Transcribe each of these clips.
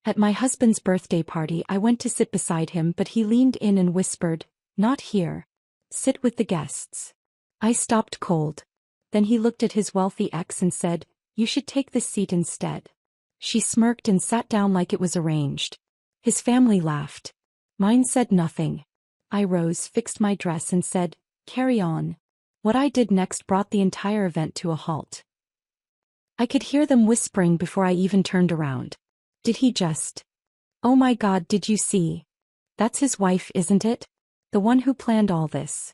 At my husband's birthday party I went to sit beside him but he leaned in and whispered, "Not here. Sit with the guests." I stopped cold. Then he looked at his wealthy ex and said, "You should take this seat instead." She smirked and sat down like it was arranged. His family laughed. Mine said nothing. I rose, fixed my dress and said, "Carry on." What I did next brought the entire event to a halt. I could hear them whispering before I even turned around. Did he just? Oh my God, did you see? That's his wife, isn't it? The one who planned all this.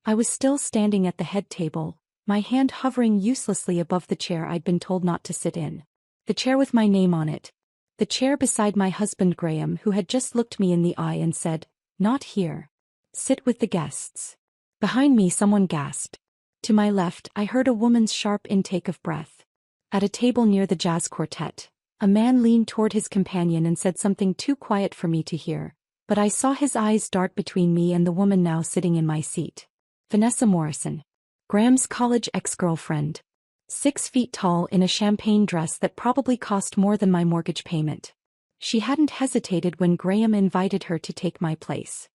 I was still standing at the head table, my hand hovering uselessly above the chair I'd been told not to sit in. The chair with my name on it. The chair beside my husband Graham, who had just looked me in the eye and said, "Not here. Sit with the guests." Behind me someone gasped. To my left I heard a woman's sharp intake of breath. At a table near the jazz quartet, a man leaned toward his companion and said something too quiet for me to hear, but I saw his eyes dart between me and the woman now sitting in my seat. Vanessa Morrison. Graham's college ex-girlfriend. 6 feet tall in a champagne dress that probably cost more than my mortgage payment. She hadn't hesitated when Graham invited her to take my place.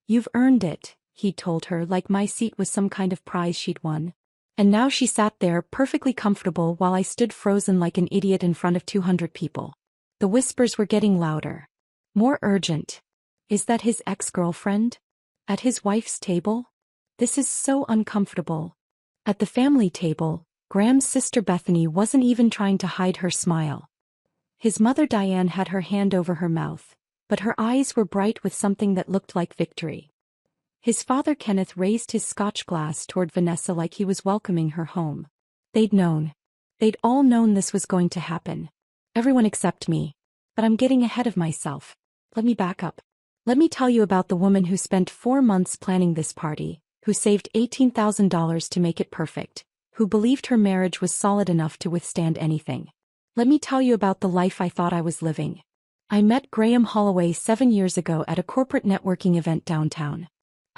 "You've earned it," he told her, like my seat was some kind of prize she'd won. And now she sat there perfectly comfortable while I stood frozen like an idiot in front of 200 people. The whispers were getting louder. More urgent. Is that his ex-girlfriend? At his wife's table? This is so uncomfortable. At the family table, Graham's sister Bethany wasn't even trying to hide her smile. His mother Diane had her hand over her mouth, but her eyes were bright with something that looked like victory. His father Kenneth raised his scotch glass toward Vanessa like he was welcoming her home. They'd known. They'd all known this was going to happen. Everyone except me. But I'm getting ahead of myself. Let me back up. Let me tell you about the woman who spent 4 months planning this party, who saved $18,000 to make it perfect, who believed her marriage was solid enough to withstand anything. Let me tell you about the life I thought I was living. I met Graham Holloway 7 years ago at a corporate networking event downtown.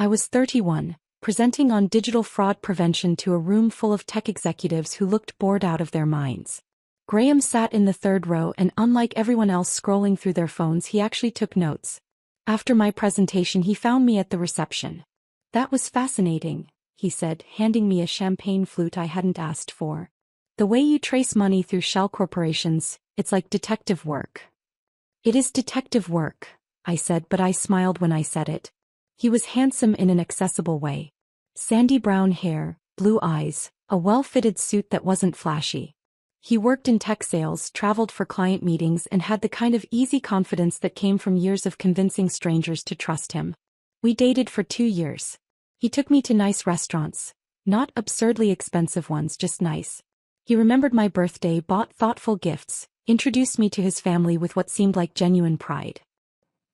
I was 31, presenting on digital fraud prevention to a room full of tech executives who looked bored out of their minds. Graham sat in the 3rd row and unlike everyone else scrolling through their phones, he actually took notes. After my presentation he found me at the reception. "That was fascinating," he said, handing me a champagne flute I hadn't asked for. "The way you trace money through shell corporations, it's like detective work." "It is detective work," I said, but I smiled when I said it. He was handsome in an accessible way. Sandy brown hair, blue eyes, a well-fitted suit that wasn't flashy. He worked in tech sales, traveled for client meetings, and had the kind of easy confidence that came from years of convincing strangers to trust him. We dated for 2 years. He took me to nice restaurants. Not absurdly expensive ones, just nice. He remembered my birthday, bought thoughtful gifts, introduced me to his family with what seemed like genuine pride.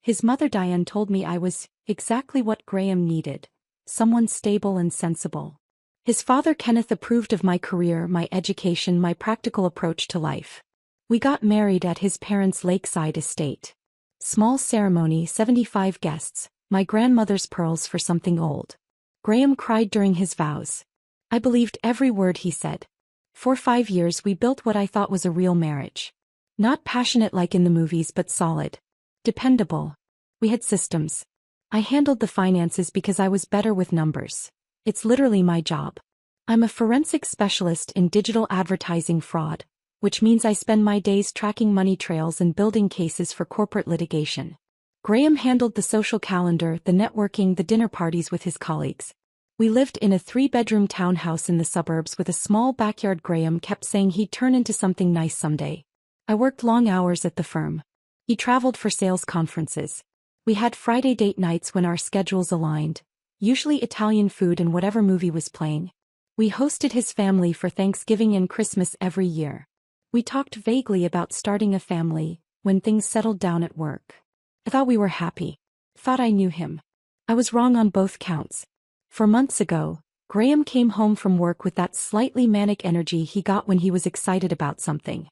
His mother Diane told me I was exactly what Graham needed. Someone stable and sensible. His father Kenneth approved of my career, my education, my practical approach to life. We got married at his parents' lakeside estate. Small ceremony, 75 guests, my grandmother's pearls for something old. Graham cried during his vows. I believed every word he said. For 5 years we built what I thought was a real marriage. Not passionate like in the movies but solid. Dependable. We had systems. I handled the finances because I was better with numbers. It's literally my job. I'm a forensic specialist in digital advertising fraud, which means I spend my days tracking money trails and building cases for corporate litigation. Graham handled the social calendar, the networking, the dinner parties with his colleagues. We lived in a 3-bedroom townhouse in the suburbs with a small backyard. Graham kept saying he'd turn into something nice someday. I worked long hours at the firm. He traveled for sales conferences. We had Friday date nights when our schedules aligned, usually Italian food and whatever movie was playing. We hosted his family for Thanksgiving and Christmas every year. We talked vaguely about starting a family when things settled down at work. I thought we were happy. Thought I knew him. I was wrong on both counts. 4 months ago, Graham came home from work with that slightly manic energy he got when he was excited about something.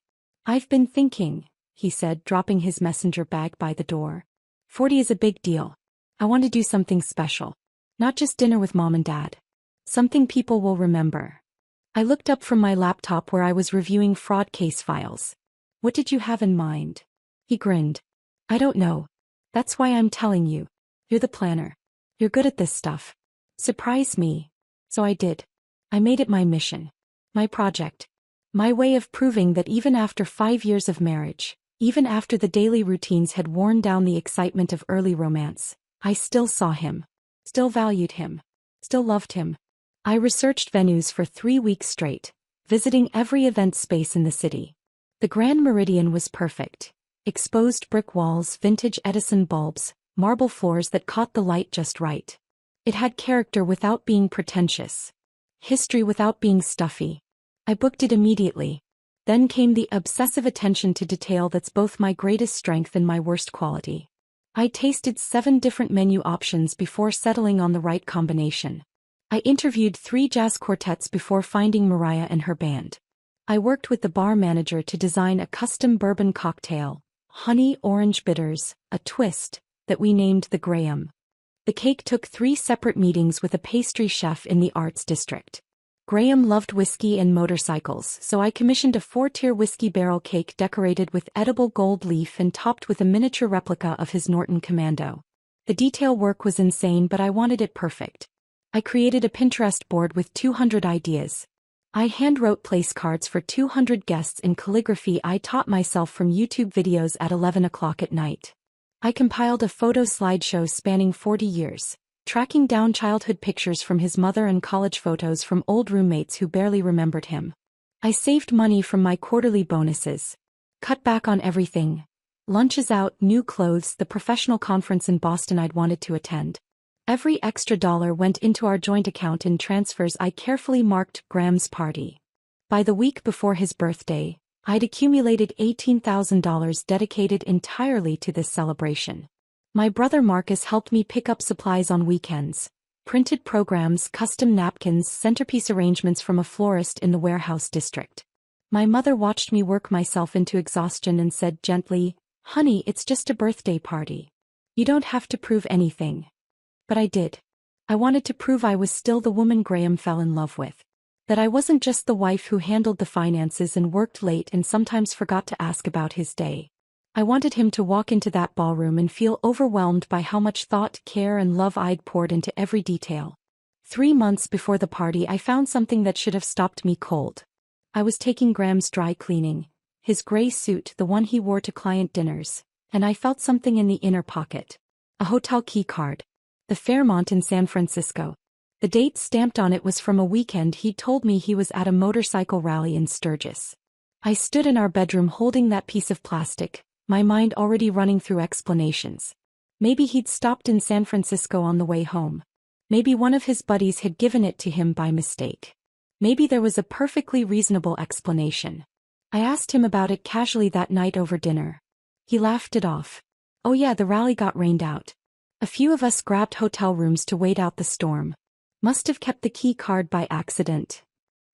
"I've been thinking," he said, dropping his messenger bag by the door. 40 is a big deal. I want to do something special. Not just dinner with mom and dad. Something people will remember. I looked up from my laptop where I was reviewing fraud case files. "What did you have in mind?" He grinned. I don't know. That's why I'm telling you. You're the planner. You're good at this stuff. Surprise me. So I did. I made it my mission. My project. My way of proving that even after 5 years of marriage, even after the daily routines had worn down the excitement of early romance, I still saw him. Still valued him. Still loved him. I researched venues for 3 weeks straight, visiting every event space in the city. The Grand Meridian was perfect. Exposed brick walls, vintage Edison bulbs, marble floors that caught the light just right. It had character without being pretentious. History without being stuffy. I booked it immediately. Then came the obsessive attention to detail that's both my greatest strength and my worst quality. I tasted 7 different menu options before settling on the right combination. I interviewed 3 jazz quartets before finding Mariah and her band. I worked with the bar manager to design a custom bourbon cocktail, honey orange bitters, a twist, that we named the Graham. The cake took 3 separate meetings with a pastry chef in the Arts District. Graham loved whiskey and motorcycles, so I commissioned a 4-tier whiskey barrel cake decorated with edible gold leaf and topped with a miniature replica of his Norton Commando. The detail work was insane, but I wanted it perfect. I created a Pinterest board with 200 ideas. I hand-wrote place cards for 200 guests in calligraphy I taught myself from YouTube videos at 11 o'clock at night. I compiled a photo slideshow spanning 40 years, tracking down childhood pictures from his mother and college photos from old roommates who barely remembered him. I saved money from my quarterly bonuses. Cut back on everything. Lunches out, new clothes, the professional conference in Boston I'd wanted to attend. Every extra dollar went into our joint account in transfers I carefully marked Graham's party. By the week before his birthday, I'd accumulated $18,000 dedicated entirely to this celebration. My brother Marcus helped me pick up supplies on weekends. Printed programs, custom napkins, centerpiece arrangements from a florist in the warehouse district. My mother watched me work myself into exhaustion and said gently, "Honey, it's just a birthday party. You don't have to prove anything." But I did. I wanted to prove I was still the woman Graham fell in love with. That I wasn't just the wife who handled the finances and worked late and sometimes forgot to ask about his day. I wanted him to walk into that ballroom and feel overwhelmed by how much thought, care, and love I'd poured into every detail. 3 months before the party, I found something that should have stopped me cold. I was taking Graham's dry cleaning, his gray suit, the one he wore to client dinners, and I felt something in the inner pocket. A hotel key card. The Fairmont in San Francisco. The date stamped on it was from a weekend he'd told me he was at a motorcycle rally in Sturgis. I stood in our bedroom holding that piece of plastic, my mind already running through explanations. Maybe he'd stopped in San Francisco on the way home. Maybe one of his buddies had given it to him by mistake. Maybe there was a perfectly reasonable explanation. I asked him about it casually that night over dinner. He laughed it off. Oh yeah, the rally got rained out. A few of us grabbed hotel rooms to wait out the storm. Must have kept the key card by accident.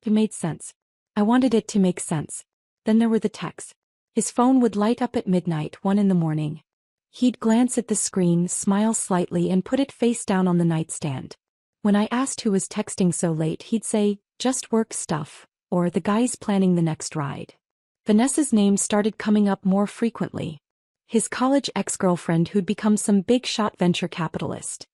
It made sense. I wanted it to make sense. Then there were the texts. His phone would light up at midnight, 1 in the morning. He'd glance at the screen, smile slightly, and put it face down on the nightstand. When I asked who was texting so late, he'd say, "Just work stuff," or "The guy's planning the next ride." Vanessa's name started coming up more frequently. His college ex-girlfriend who'd become some big-shot venture capitalist.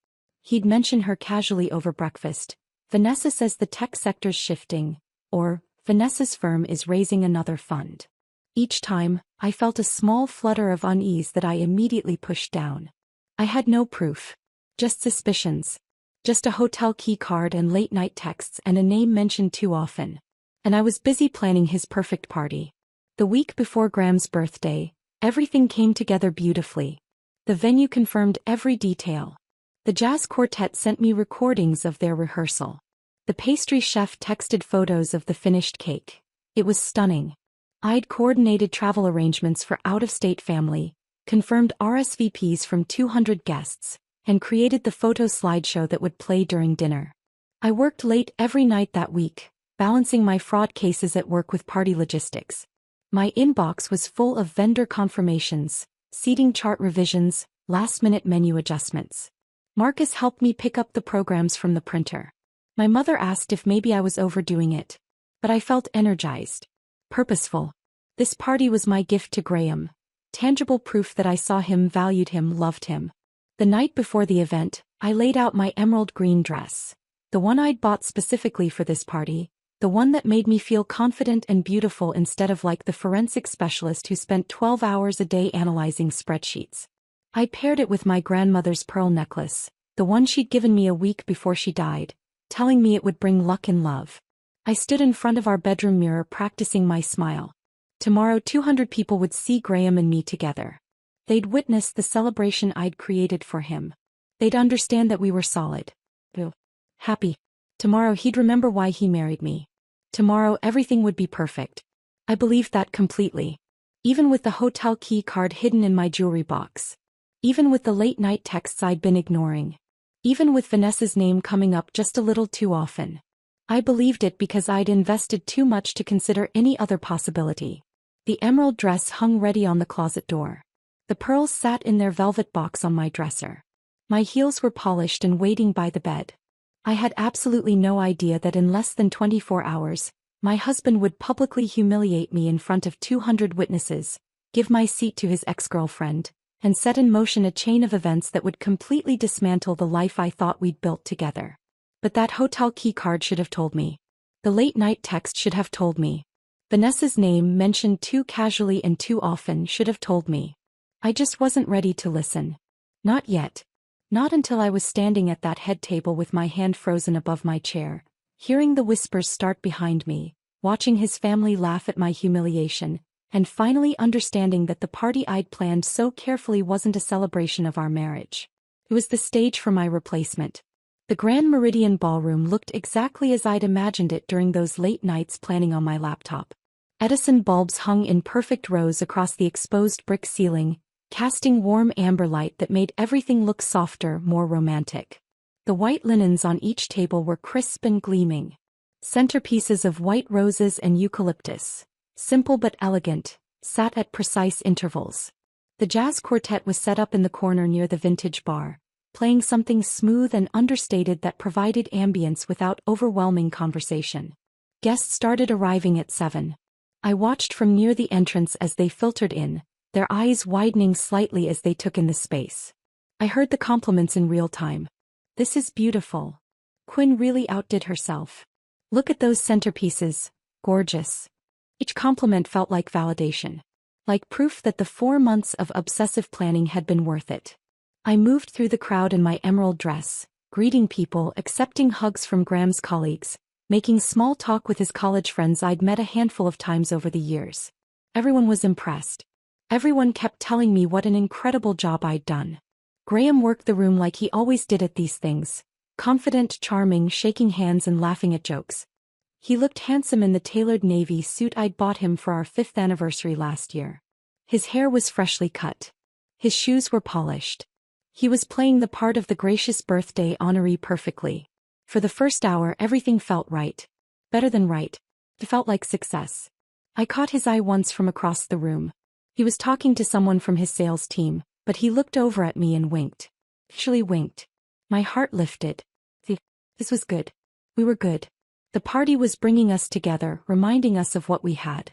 He'd mention her casually over breakfast. "Vanessa says the tech sector's shifting," or "Vanessa's firm is raising another fund." Each time, I felt a small flutter of unease that I immediately pushed down. I had no proof. Just suspicions. Just a hotel key card and late-night texts and a name mentioned too often. And I was busy planning his perfect party. The week before Graham's birthday, everything came together beautifully. The venue confirmed every detail. The jazz quartet sent me recordings of their rehearsal. The pastry chef texted photos of the finished cake. It was stunning. I'd coordinated travel arrangements for out-of-state family, confirmed RSVPs from 200 guests, and created the photo slideshow that would play during dinner. I worked late every night that week, balancing my fraud cases at work with party logistics. My inbox was full of vendor confirmations, seating chart revisions, last-minute menu adjustments. Marcus helped me pick up the programs from the printer. My mother asked if maybe I was overdoing it. But I felt energized. Purposeful. This party was my gift to Graham. Tangible proof that I saw him, valued him, loved him. The night before the event, I laid out my emerald green dress. The one I'd bought specifically for this party. The one that made me feel confident and beautiful instead of like the forensic specialist who spent 12 hours a day analyzing spreadsheets. I paired it with my grandmother's pearl necklace, the one she'd given me a week before she died, telling me it would bring luck and love. I stood in front of our bedroom mirror practicing my smile. Tomorrow 200 people would see Graham and me together. They'd witness the celebration I'd created for him. They'd understand that we were solid. Happy. Tomorrow he'd remember why he married me. Tomorrow everything would be perfect. I believed that completely. Even with the hotel key card hidden in my jewelry box. Even with the late-night texts I'd been ignoring. Even with Vanessa's name coming up just a little too often. I believed it because I'd invested too much to consider any other possibility. The emerald dress hung ready on the closet door. The pearls sat in their velvet box on my dresser. My heels were polished and waiting by the bed. I had absolutely no idea that in less than 24 hours, my husband would publicly humiliate me in front of 200 witnesses, give my seat to his ex-girlfriend, and set in motion a chain of events that would completely dismantle the life I thought we'd built together. But that hotel keycard should have told me. The late-night text should have told me. Vanessa's name mentioned too casually and too often should have told me. I just wasn't ready to listen. Not yet. Not until I was standing at that head table with my hand frozen above my chair, hearing the whispers start behind me, watching his family laugh at my humiliation, and finally understanding that the party I'd planned so carefully wasn't a celebration of our marriage. It was the stage for my replacement. The Grand Meridian Ballroom looked exactly as I'd imagined it during those late nights planning on my laptop. Edison bulbs hung in perfect rows across the exposed brick ceiling, casting warm amber light that made everything look softer, more romantic. The white linens on each table were crisp and gleaming. Centerpieces of white roses and eucalyptus, simple but elegant, sat at precise intervals. The jazz quartet was set up in the corner near the vintage bar, playing something smooth and understated that provided ambience without overwhelming conversation. Guests started arriving at 7. I watched from near the entrance as they filtered in, their eyes widening slightly as they took in the space. I heard the compliments in real time. "This is beautiful. Quinn really outdid herself. Look at those centerpieces, gorgeous." Each compliment felt like validation. Like proof that the 4 months of obsessive planning had been worth it. I moved through the crowd in my emerald dress, greeting people, accepting hugs from Graham's colleagues, making small talk with his college friends I'd met a handful of times over the years. Everyone was impressed. Everyone kept telling me what an incredible job I'd done. Graham worked the room like he always did at these things, confident, charming, shaking hands and laughing at jokes. He looked handsome in the tailored navy suit I'd bought him for our 5th anniversary last year. His hair was freshly cut. His shoes were polished. He was playing the part of the gracious birthday honoree perfectly. For the first hour everything felt right. Better than right. It felt like success. I caught his eye once from across the room. He was talking to someone from his sales team, but he looked over at me and winked. Actually winked. My heart lifted. This was good. We were good. The party was bringing us together, reminding us of what we had.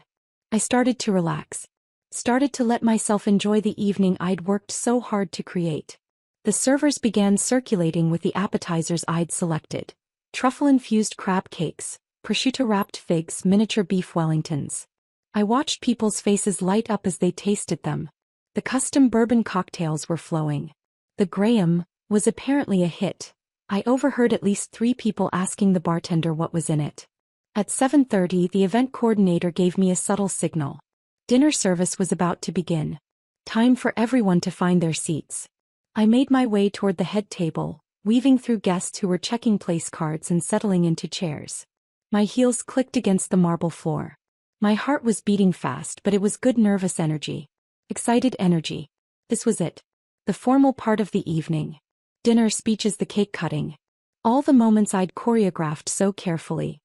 I started to relax. Started to let myself enjoy the evening I'd worked so hard to create. The servers began circulating with the appetizers I'd selected. Truffle-infused crab cakes, prosciutto-wrapped figs, miniature beef Wellingtons. I watched people's faces light up as they tasted them. The custom bourbon cocktails were flowing. The Graham was apparently a hit. I overheard at least 3 people asking the bartender what was in it. At 7:30, the event coordinator gave me a subtle signal. Dinner service was about to begin. Time for everyone to find their seats. I made my way toward the head table, weaving through guests who were checking place cards and settling into chairs. My heels clicked against the marble floor. My heart was beating fast, but it was good nervous energy. Excited energy. This was it. The formal part of the evening. Dinner, speeches, the cake cutting. All the moments I'd choreographed so carefully.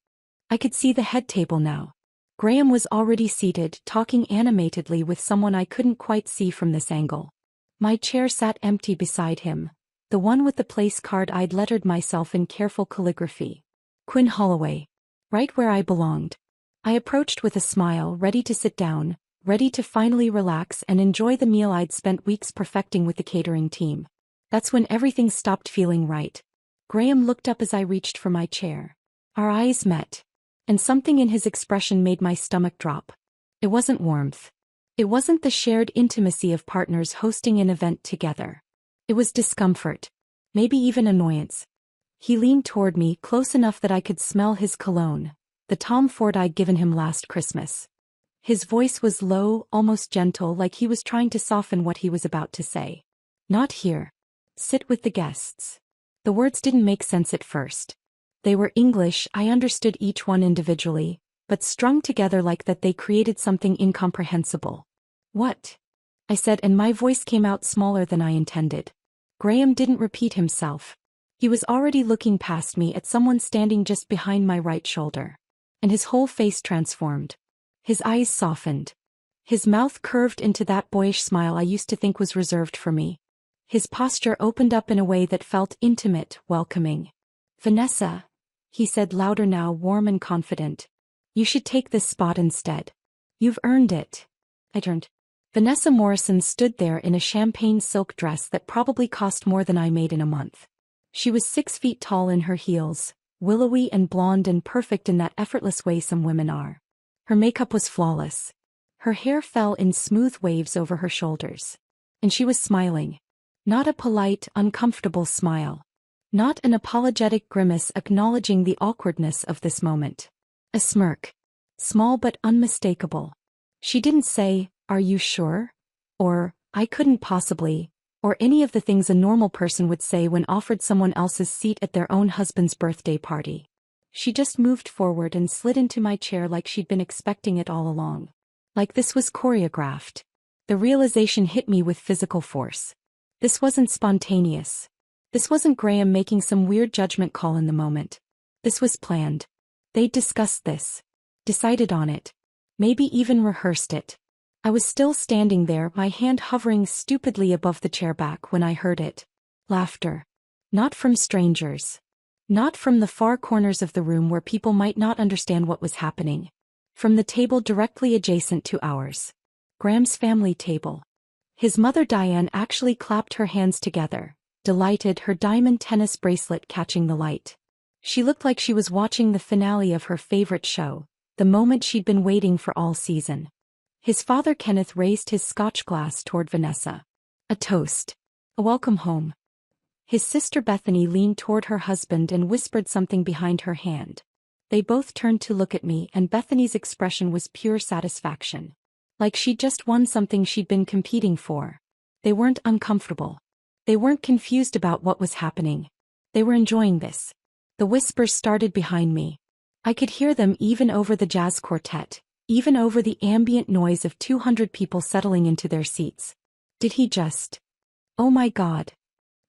I could see the head table now. Graham was already seated, talking animatedly with someone I couldn't quite see from this angle. My chair sat empty beside him, the one with the place card I'd lettered myself in careful calligraphy. Quinn Holloway. Right where I belonged. I approached with a smile, ready to sit down, ready to finally relax and enjoy the meal I'd spent weeks perfecting with the catering team. That's when everything stopped feeling right. Graham looked up as I reached for my chair. Our eyes met, and something in his expression made my stomach drop. It wasn't warmth. It wasn't the shared intimacy of partners hosting an event together. It was discomfort. Maybe even annoyance. He leaned toward me, close enough that I could smell his cologne, the Tom Ford I'd given him last Christmas. His voice was low, almost gentle, like he was trying to soften what he was about to say. Not here. Sit with the guests. The words didn't make sense at first. They were English, I understood each one individually, but strung together like that they created something incomprehensible. What? I said, and my voice came out smaller than I intended. Graham didn't repeat himself. He was already looking past me at someone standing just behind my right shoulder. And his whole face transformed. His eyes softened. His mouth curved into that boyish smile I used to think was reserved for me. His posture opened up in a way that felt intimate, welcoming. Vanessa, he said louder now, warm and confident. You should take this spot instead. You've earned it. I turned. Vanessa Morrison stood there in a champagne silk dress that probably cost more than I made in a month. She was 6 feet tall in her heels, willowy and blonde and perfect in that effortless way some women are. Her makeup was flawless. Her hair fell in smooth waves over her shoulders. And she was smiling. Not a polite, uncomfortable smile. Not an apologetic grimace acknowledging the awkwardness of this moment. A smirk. Small but unmistakable. She didn't say, "Are you sure?" Or, "I couldn't possibly," or any of the things a normal person would say when offered someone else's seat at their own husband's birthday party. She just moved forward and slid into my chair like she'd been expecting it all along. Like this was choreographed. The realization hit me with physical force. This wasn't spontaneous. This wasn't Graham making some weird judgment call in the moment. This was planned. They'd discussed this. Decided on it. Maybe even rehearsed it. I was still standing there, my hand hovering stupidly above the chair back when I heard it. Laughter. Not from strangers. Not from the far corners of the room where people might not understand what was happening. From the table directly adjacent to ours. Graham's family table. His mother Diane actually clapped her hands together, delighted, her diamond tennis bracelet catching the light. She looked like she was watching the finale of her favorite show, the moment she'd been waiting for all season. His father Kenneth raised his scotch glass toward Vanessa. A toast. A welcome home. His sister Bethany leaned toward her husband and whispered something behind her hand. They both turned to look at me, and Bethany's expression was pure satisfaction. Like she'd just won something she'd been competing for. They weren't uncomfortable. They weren't confused about what was happening. They were enjoying this. The whispers started behind me. I could hear them even over the jazz quartet, even over the ambient noise of 200 people settling into their seats. Did he just... Oh my God.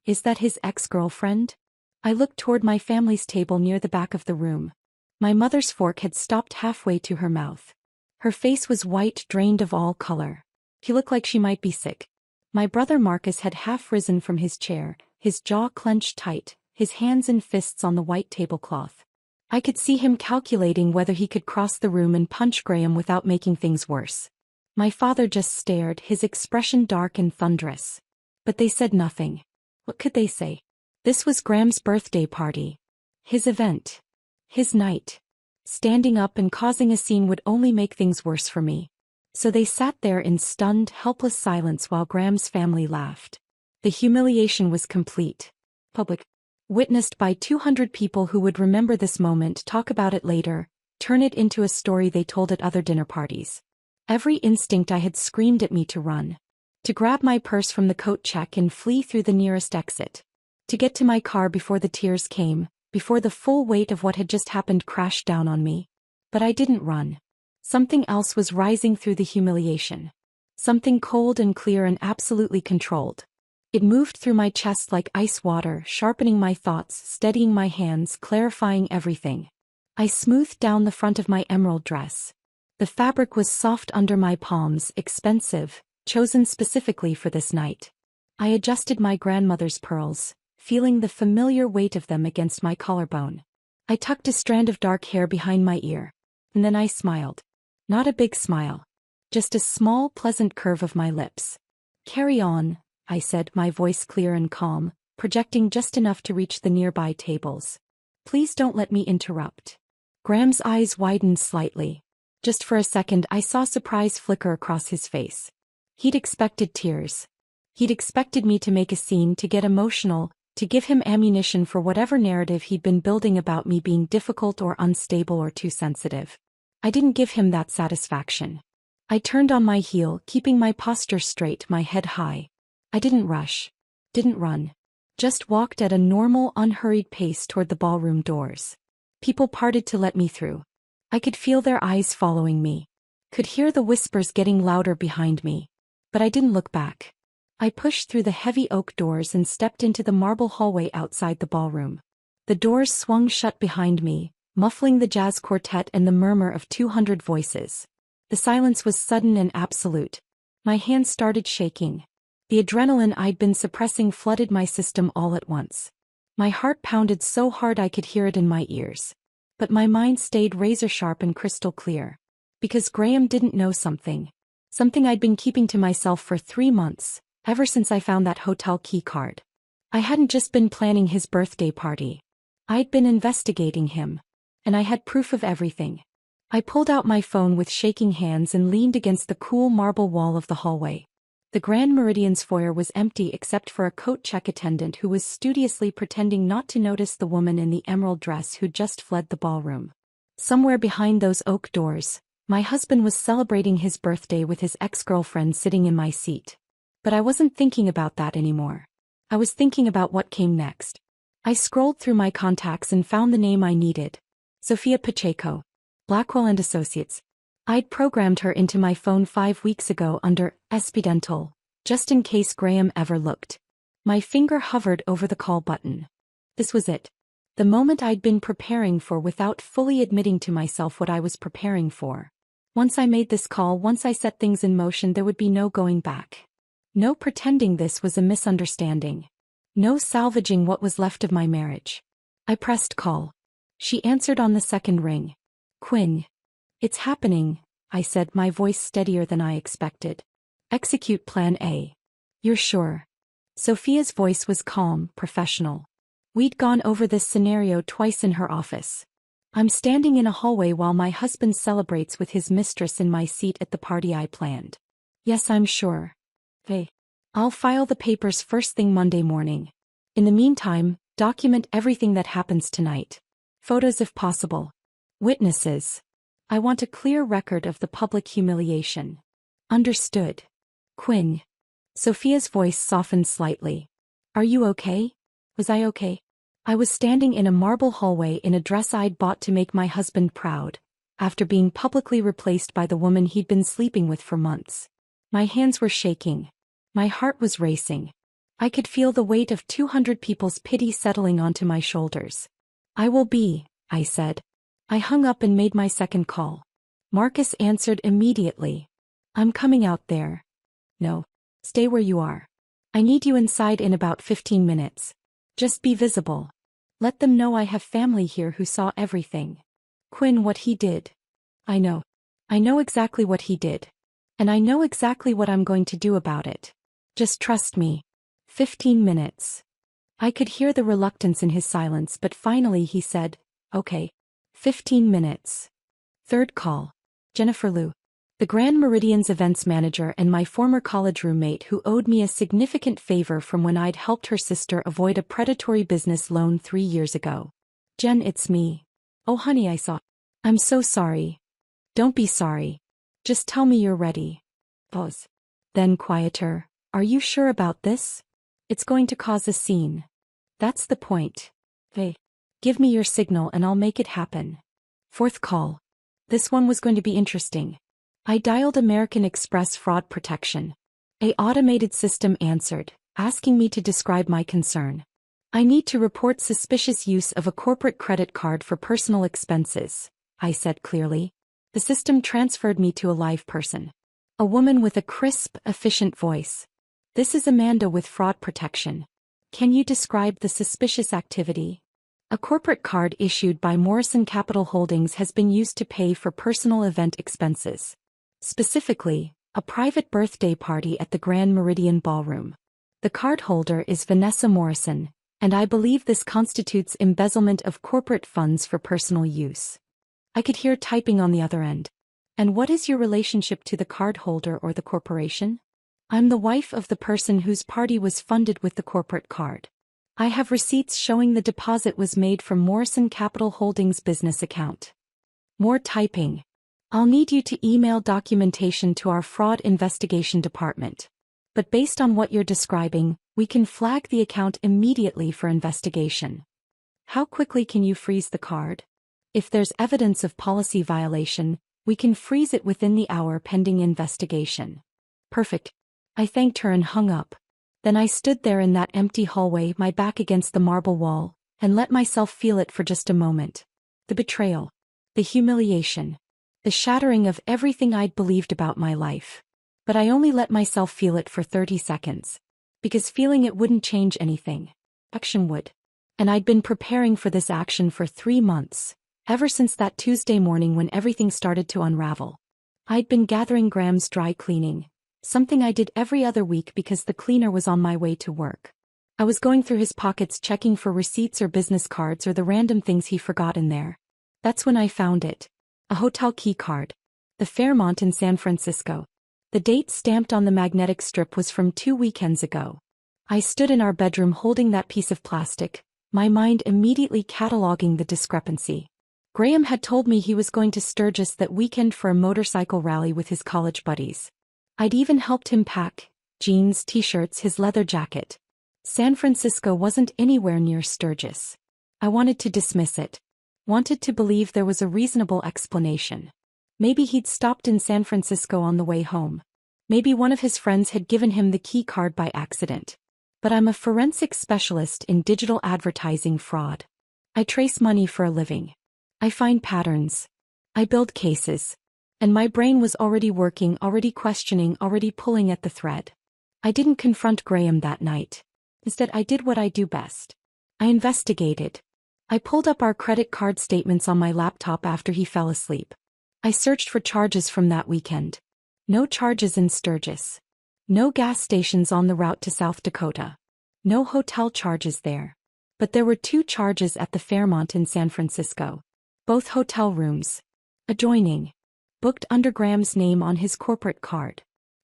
Is that his ex-girlfriend? I looked toward my family's table near the back of the room. My mother's fork had stopped halfway to her mouth. Her face was white, drained of all color. She looked like she might be sick. My brother Marcus had half risen from his chair, his jaw clenched tight, his hands in fists on the white tablecloth. I could see him calculating whether he could cross the room and punch Graham without making things worse. My father just stared, his expression dark and thunderous. But they said nothing. What could they say? This was Graham's birthday party. His event. His night. Standing up and causing a scene would only make things worse for me. So they sat there in stunned, helpless silence while Graham's family laughed. The humiliation was complete. Public. Witnessed by 200 people who would remember this moment, talk about it later, turn it into a story they told at other dinner parties. Every instinct I had screamed at me to run. To grab my purse from the coat check and flee through the nearest exit. To get to my car before the tears came, before the full weight of what had just happened crashed down on me. But I didn't run. Something else was rising through the humiliation. Something cold and clear and absolutely controlled. It moved through my chest like ice water, sharpening my thoughts, steadying my hands, clarifying everything. I smoothed down the front of my emerald dress. The fabric was soft under my palms, expensive, chosen specifically for this night. I adjusted my grandmother's pearls, feeling the familiar weight of them against my collarbone. I tucked a strand of dark hair behind my ear. And then I smiled. Not a big smile. Just a small, pleasant curve of my lips. Carry on, I said, my voice clear and calm, projecting just enough to reach the nearby tables. Please don't let me interrupt. Graham's eyes widened slightly. Just for a second I saw surprise flicker across his face. He'd expected tears. He'd expected me to make a scene, to get emotional, to give him ammunition for whatever narrative he'd been building about me being difficult or unstable or too sensitive. I didn't give him that satisfaction. I turned on my heel, keeping my posture straight, my head high. I didn't rush. Didn't run. Just walked at a normal, unhurried pace toward the ballroom doors. People parted to let me through. I could feel their eyes following me. Could hear the whispers getting louder behind me. But I didn't look back. I pushed through the heavy oak doors and stepped into the marble hallway outside the ballroom. The doors swung shut behind me, muffling the jazz quartet and the murmur of 200 voices. The silence was sudden and absolute. My hands started shaking. The adrenaline I'd been suppressing flooded my system all at once. My heart pounded so hard I could hear it in my ears. But my mind stayed razor-sharp and crystal clear. Because Graham didn't know something. Something I'd been keeping to myself for 3 months, ever since I found that hotel key card. I hadn't just been planning his birthday party. I'd been investigating him. And I had proof of everything. I pulled out my phone with shaking hands and leaned against the cool marble wall of the hallway. The Grand Meridian's foyer was empty except for a coat check attendant who was studiously pretending not to notice the woman in the emerald dress who'd just fled the ballroom. Somewhere behind those oak doors, my husband was celebrating his birthday with his ex-girlfriend sitting in my seat. But I wasn't thinking about that anymore. I was thinking about what came next. I scrolled through my contacts and found the name I needed. Sophia Pacheco. Blackwell and Associates. I'd programmed her into my phone 5 weeks ago under Espidental, just in case Graham ever looked. My finger hovered over the call button. This was it. The moment I'd been preparing for without fully admitting to myself what I was preparing for. Once I made this call, once I set things in motion, there would be no going back. No pretending this was a misunderstanding. No salvaging what was left of my marriage. I pressed call. She answered on the second ring. Quinn. It's happening, I said, my voice steadier than I expected. Execute Plan A. You're sure? Sophia's voice was calm, professional. We'd gone over this scenario twice in her office. I'm standing in a hallway while my husband celebrates with his mistress in my seat at the party I planned. Yes, I'm sure. Hey. I'll file the papers first thing Monday morning. In the meantime, document everything that happens tonight. Photos if possible. Witnesses. I want a clear record of the public humiliation. Understood. Quinn. Sophia's voice softened slightly. Are you okay? Was I okay? I was standing in a marble hallway in a dress I'd bought to make my husband proud, after being publicly replaced by the woman he'd been sleeping with for months. My hands were shaking. My heart was racing. I could feel the weight of 200 people's pity settling onto my shoulders. I will be, I said. I hung up and made my second call. Marcus answered immediately. I'm coming out there. No. Stay where you are. I need you inside in about 15 minutes. Just be visible. Let them know I have family here who saw everything. Quinn, what he did. I know. I know exactly what he did. And I know exactly what I'm going to do about it. Just trust me. 15 minutes. I could hear the reluctance in his silence, but finally he said, okay. 15 minutes. Third call. Jennifer Liu. The Grand Meridian's events manager and my former college roommate who owed me a significant favor from when I'd helped her sister avoid a predatory business loan 3 years ago. Jen, it's me. Oh honey, I saw. I'm so sorry. Don't be sorry. Just tell me you're ready. Pause. Then quieter. Are you sure about this? It's going to cause a scene. That's the point. Hey. Give me your signal and I'll make it happen. Fourth call. This one was going to be interesting. I dialed American Express Fraud Protection. A automated system answered, asking me to describe my concern. I need to report suspicious use of a corporate credit card for personal expenses, I said clearly. The system transferred me to a live person. A woman with a crisp, efficient voice. This is Amanda with Fraud Protection. Can you describe the suspicious activity? A corporate card issued by Morrison Capital Holdings has been used to pay for personal event expenses. Specifically, a private birthday party at the Grand Meridian Ballroom. The cardholder is Vanessa Morrison, and I believe this constitutes embezzlement of corporate funds for personal use. I could hear typing on the other end. And what is your relationship to the cardholder or the corporation? I'm the wife of the person whose party was funded with the corporate card. I have receipts showing the deposit was made from Morrison Capital Holdings business account. More typing. I'll need you to email documentation to our fraud investigation department. But based on what you're describing, we can flag the account immediately for investigation. How quickly can you freeze the card? If there's evidence of policy violation, we can freeze it within the hour pending investigation. Perfect. I thanked her and hung up. Then I stood there in that empty hallway, my back against the marble wall, and let myself feel it for just a moment. The betrayal. The humiliation. The shattering of everything I'd believed about my life. But I only let myself feel it for 30 seconds. Because feeling it wouldn't change anything. Action would. And I'd been preparing for this action for 3 months. Ever since that Tuesday morning when everything started to unravel. I'd been gathering Graham's dry cleaning. Something I did every other week because the cleaner was on my way to work. I was going through his pockets checking for receipts or business cards or the random things he forgot in there. That's when I found it. A hotel key card. The Fairmont in San Francisco. The date stamped on the magnetic strip was from 2 weekends ago. I stood in our bedroom holding that piece of plastic, my mind immediately cataloging the discrepancy. Graham had told me he was going to Sturgis that weekend for a motorcycle rally with his college buddies. I'd even helped him pack jeans, t-shirts, his leather jacket. San Francisco wasn't anywhere near Sturgis. I wanted to dismiss it. Wanted to believe there was a reasonable explanation. Maybe he'd stopped in San Francisco on the way home. Maybe one of his friends had given him the key card by accident. But I'm a forensic specialist in digital advertising fraud. I trace money for a living. I find patterns. I build cases. And my brain was already working, already questioning, already pulling at the thread. I didn't confront Graham that night. Instead, I did what I do best. I investigated. I pulled up our credit card statements on my laptop after he fell asleep. I searched for charges from that weekend. No charges in Sturgis. No gas stations on the route to South Dakota. No hotel charges there. But there were 2 charges at the Fairmont in San Francisco. Both hotel rooms. Adjoining. Booked under Graham's name on his corporate card.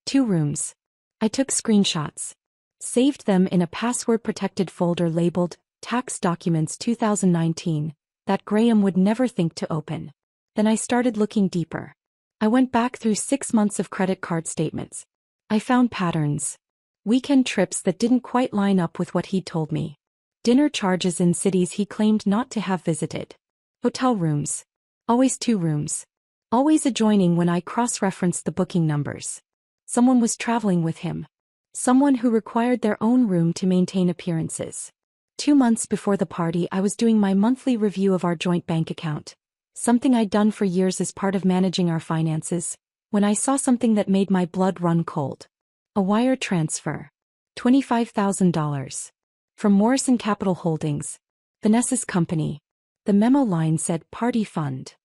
2 rooms. I took screenshots. Saved them in a password-protected folder labeled, Tax Documents 2019, that Graham would never think to open. Then I started looking deeper. I went back through 6 months of credit card statements. I found patterns. Weekend trips that didn't quite line up with what he'd told me. Dinner charges in cities he claimed not to have visited. Hotel rooms. Always 2 rooms. Always adjoining when I cross-referenced the booking numbers. Someone was traveling with him. Someone who required their own room to maintain appearances. 2 months before the party, I was doing my monthly review of our joint bank account. Something I'd done for years as part of managing our finances, when I saw something that made my blood run cold. A wire transfer. $25,000. From Morrison Capital Holdings. Vanessa's company. The memo line said Party Fund.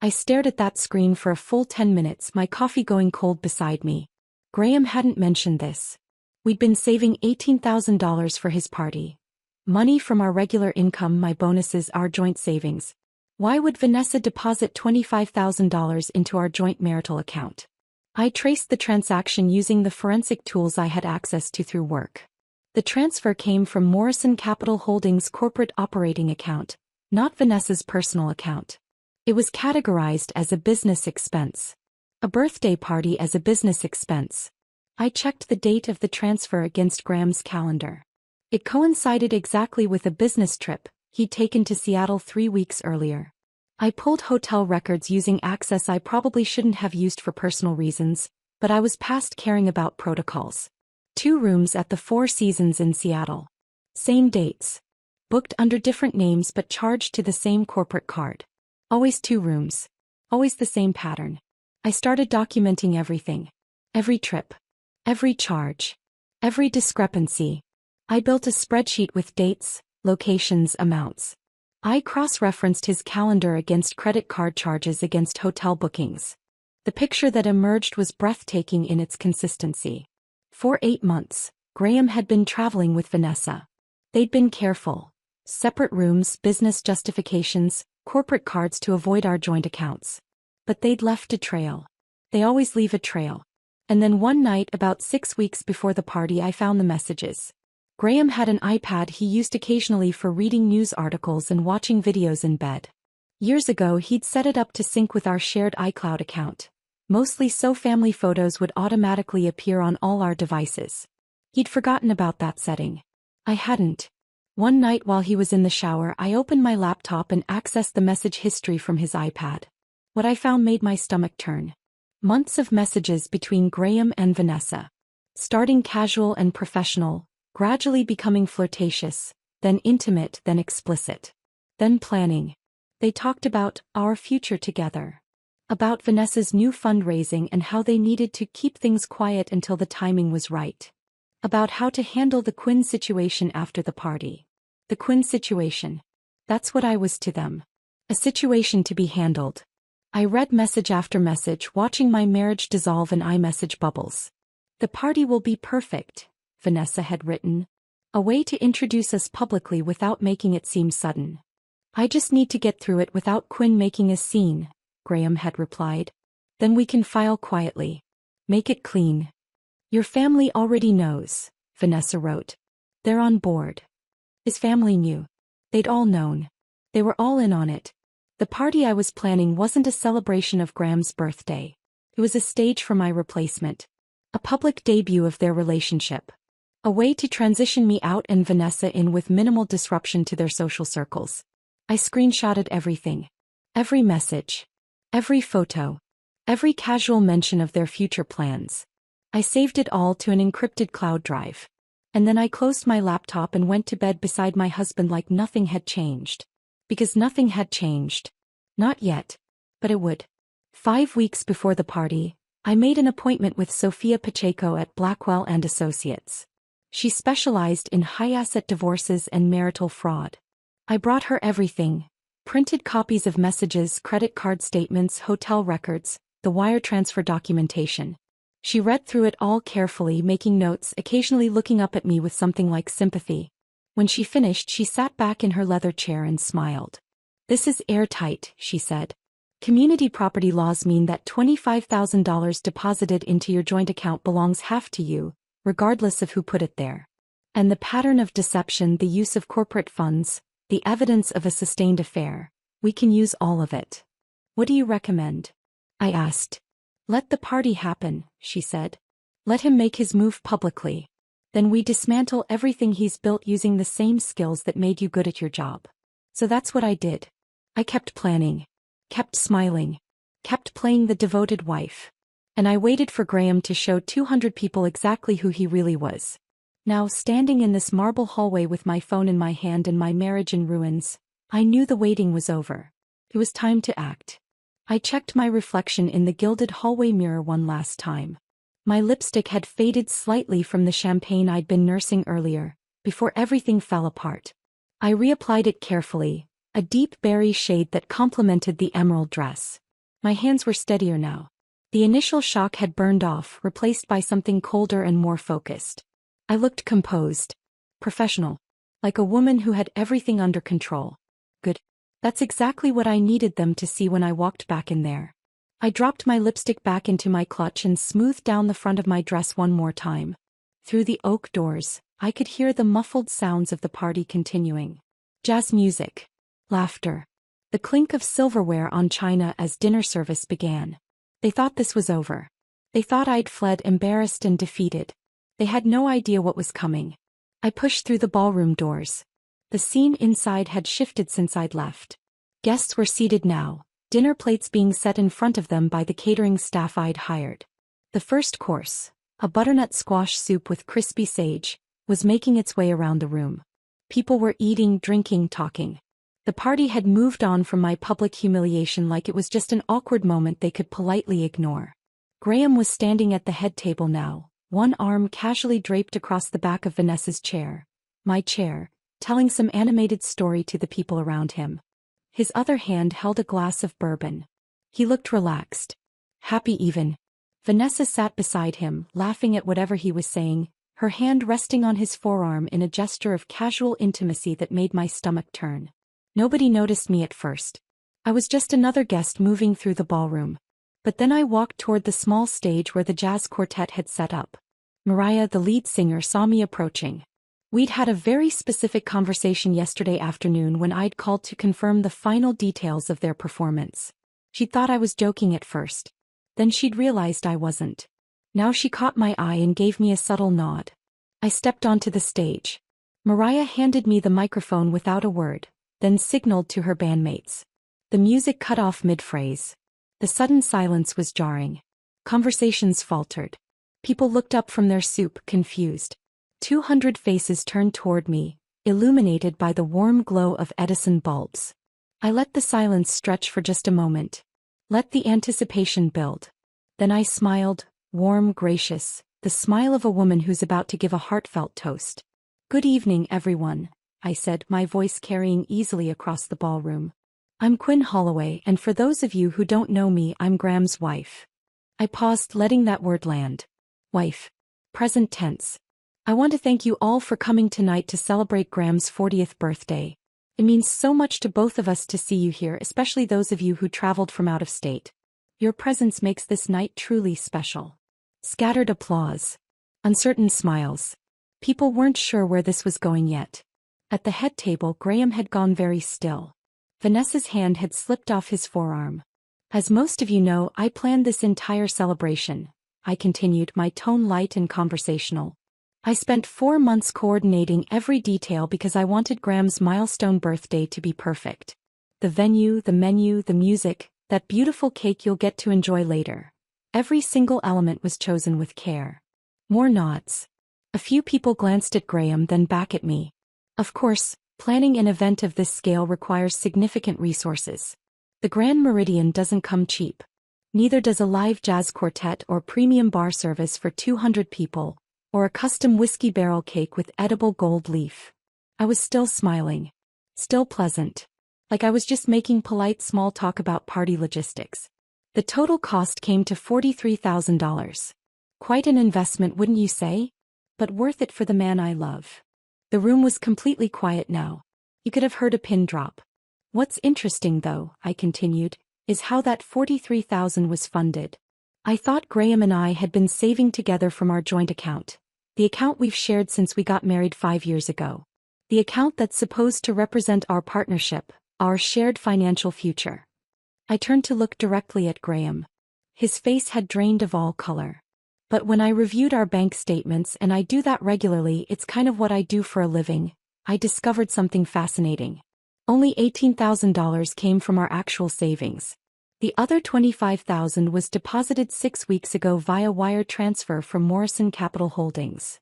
I stared at that screen for a full 10 minutes, my coffee going cold beside me. Graham hadn't mentioned this. We'd been saving $18,000 for his party. Money from our regular income, my bonuses, our joint savings. Why would Vanessa deposit $25,000 into our joint marital account? I traced the transaction using the forensic tools I had access to through work. The transfer came from Morrison Capital Holdings' corporate operating account, not Vanessa's personal account. It was categorized as a business expense. A birthday party as a business expense. I checked the date of the transfer against Graham's calendar. It coincided exactly with a business trip he'd taken to Seattle 3 weeks earlier. I pulled hotel records using access I probably shouldn't have used for personal reasons, but I was past caring about protocols. 2 rooms at the Four Seasons in Seattle. Same dates. Booked under different names but charged to the same corporate card. Always 2 rooms. Always the same pattern. I started documenting everything. Every trip. Every charge. Every discrepancy. I built a spreadsheet with dates, locations, amounts. I cross-referenced his calendar against credit card charges against hotel bookings. The picture that emerged was breathtaking in its consistency. For 8 months, Graham had been traveling with Vanessa. They'd been careful. Separate rooms, business justifications, corporate cards to avoid our joint accounts. But they'd left a trail. They always leave a trail. And then one night about 6 weeks before the party I found the messages. Graham had an iPad he used occasionally for reading news articles and watching videos in bed. Years ago he'd set it up to sync with our shared iCloud account. Mostly so family photos would automatically appear on all our devices. He'd forgotten about that setting. I hadn't. One night while he was in the shower I opened my laptop and accessed the message history from his iPad. What I found made my stomach turn. Months of messages between Graham and Vanessa. Starting casual and professional, gradually becoming flirtatious, then intimate, then explicit. Then planning. They talked about our future together. About Vanessa's new fundraising and how they needed to keep things quiet until the timing was right. About how to handle the Quinn situation after the party. The Quinn situation. That's what I was to them. A situation to be handled. I read message after message, watching my marriage dissolve in iMessage bubbles. The party will be perfect, Vanessa had written. A way to introduce us publicly without making it seem sudden. I just need to get through it without Quinn making a scene, Graham had replied. Then we can file quietly. Make it clean. Your family already knows, Vanessa wrote. They're on board. His family knew. They'd all known. They were all in on it. The party I was planning wasn't a celebration of Graham's birthday. It was a stage for my replacement. A public debut of their relationship. A way to transition me out and Vanessa in with minimal disruption to their social circles. I screenshotted everything. Every message. Every photo. Every casual mention of their future plans. I saved it all to an encrypted cloud drive. And then I closed my laptop and went to bed beside my husband like nothing had changed. Because nothing had changed. Not yet. But it would. 5 weeks before the party, I made an appointment with Sophia Pacheco at Blackwell & Associates. She specialized in high-asset divorces and marital fraud. I brought her everything. Printed copies of messages, credit card statements, hotel records, the wire transfer documentation. She read through it all carefully, making notes, occasionally looking up at me with something like sympathy. When she finished, she sat back in her leather chair and smiled. This is airtight, she said. Community property laws mean that $25,000 deposited into your joint account belongs half to you, regardless of who put it there. And the pattern of deception, the use of corporate funds, the evidence of a sustained affair, we can use all of it. What do you recommend? I asked. Let the party happen, she said. Let him make his move publicly. Then we dismantle everything he's built using the same skills that made you good at your job. So that's what I did. I kept planning. Kept smiling. Kept playing the devoted wife. And I waited for Graham to show 200 people exactly who he really was. Now, standing in this marble hallway with my phone in my hand and my marriage in ruins, I knew the waiting was over. It was time to act. I checked my reflection in the gilded hallway mirror one last time. My lipstick had faded slightly from the champagne I'd been nursing earlier, before everything fell apart. I reapplied it carefully, a deep berry shade that complemented the emerald dress. My hands were steadier now. The initial shock had burned off, replaced by something colder and more focused. I looked composed. Professional. Like a woman who had everything under control. Good. That's exactly what I needed them to see when I walked back in there. I dropped my lipstick back into my clutch and smoothed down the front of my dress one more time. Through the oak doors, I could hear the muffled sounds of the party continuing. Jazz music. Laughter. The clink of silverware on china as dinner service began. They thought this was over. They thought I'd fled embarrassed and defeated. They had no idea what was coming. I pushed through the ballroom doors. The scene inside had shifted since I'd left. Guests were seated now, dinner plates being set in front of them by the catering staff I'd hired. The first course, a butternut squash soup with crispy sage, was making its way around the room. People were eating, drinking, talking. The party had moved on from my public humiliation like it was just an awkward moment they could politely ignore. Graham was standing at the head table now, one arm casually draped across the back of Vanessa's chair, my chair, telling some animated story to the people around him. His other hand held a glass of bourbon. He looked relaxed. Happy even. Vanessa sat beside him, laughing at whatever he was saying, her hand resting on his forearm in a gesture of casual intimacy that made my stomach turn. Nobody noticed me at first. I was just another guest moving through the ballroom. But then I walked toward the small stage where the jazz quartet had set up. Mariah, the lead singer, saw me approaching. We'd had a very specific conversation yesterday afternoon when I'd called to confirm the final details of their performance. She thought I was joking at first. Then she'd realized I wasn't. Now she caught my eye and gave me a subtle nod. I stepped onto the stage. Mariah handed me the microphone without a word, then signaled to her bandmates. The music cut off mid-phrase. The sudden silence was jarring. Conversations faltered. People looked up from their soup, confused. 200 faces turned toward me, illuminated by the warm glow of Edison bulbs. I let the silence stretch for just a moment. Let the anticipation build. Then I smiled, warm, gracious, the smile of a woman who's about to give a heartfelt toast. "Good evening, everyone," I said, my voice carrying easily across the ballroom. "I'm Quinn Holloway, and for those of you who don't know me, I'm Graham's wife." I paused, letting that word land. Wife. Present tense. "I want to thank you all for coming tonight to celebrate Graham's 40th birthday. It means so much to both of us to see you here, especially those of you who traveled from out of state. Your presence makes this night truly special." Scattered applause. Uncertain smiles. People weren't sure where this was going yet. At the head table, Graham had gone very still. Vanessa's hand had slipped off his forearm. "As most of you know, I planned this entire celebration," I continued, my tone light and conversational. "I spent 4 months coordinating every detail because I wanted Graham's milestone birthday to be perfect. The venue, the menu, the music, that beautiful cake you'll get to enjoy later. Every single element was chosen with care." More nods. A few people glanced at Graham, then back at me. Of course, planning an event of this scale requires significant resources. The Grand Meridian doesn't come cheap. Neither does a live jazz quartet or premium bar service for 200 people, or a custom whiskey barrel cake with edible gold leaf. I was still smiling. Still pleasant. Like I was just making polite small talk about party logistics. The total cost came to $43,000. Quite an investment, wouldn't you say? But worth it for the man I love. The room was completely quiet now. You could have heard a pin drop. "What's interesting though," I continued, "is how that $43,000 was funded. I thought Graham and I had been saving together from our joint account. The account we've shared since we got married 5 years ago. The account that's supposed to represent our partnership, our shared financial future." I turned to look directly at Graham. His face had drained of all color. But when I reviewed our bank statements, and I do that regularly, it's kind of what I do for a living, I discovered something fascinating. Only $18,000 came from our actual savings. The other $25,000 was deposited 6 weeks ago via wire transfer from Morrison Capital Holdings.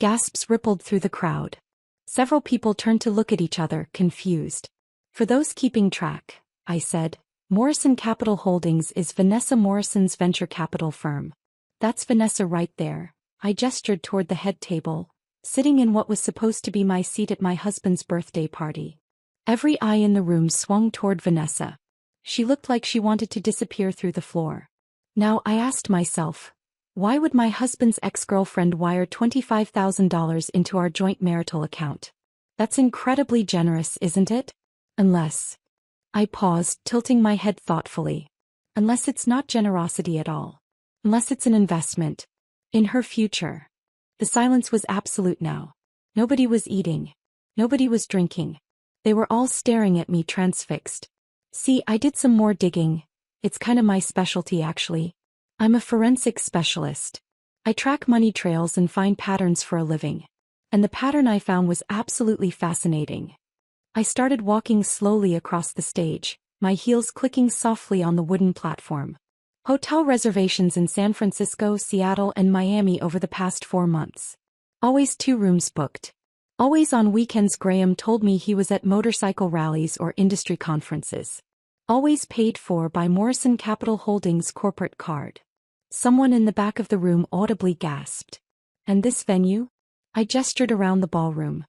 Gasps rippled through the crowd. Several people turned to look at each other, confused. "For those keeping track," I said, "Morrison Capital Holdings is Vanessa Morrison's venture capital firm. That's Vanessa right there." I gestured toward the head table, sitting in what was supposed to be my seat at my husband's birthday party. Every eye in the room swung toward Vanessa. She looked like she wanted to disappear through the floor. Now I asked myself, why would my husband's ex-girlfriend wire $25,000 into our joint marital account? That's incredibly generous, isn't it? Unless... I paused, tilting my head thoughtfully. Unless it's not generosity at all. Unless it's an investment. In her future. The silence was absolute now. Nobody was eating. Nobody was drinking. They were all staring at me, transfixed. See, I did some more digging. It's kind of my specialty, actually. I'm a forensic specialist. I track money trails and find patterns for a living. And the pattern I found was absolutely fascinating. I started walking slowly across the stage, my heels clicking softly on the wooden platform. Hotel reservations in San Francisco, Seattle, and Miami over the past 4 months. Always 2 rooms booked. Always on weekends. Graham told me he was at motorcycle rallies or industry conferences. Always paid for by Morrison Capital Holdings corporate card. Someone in the back of the room audibly gasped. And this venue? I gestured around the ballroom.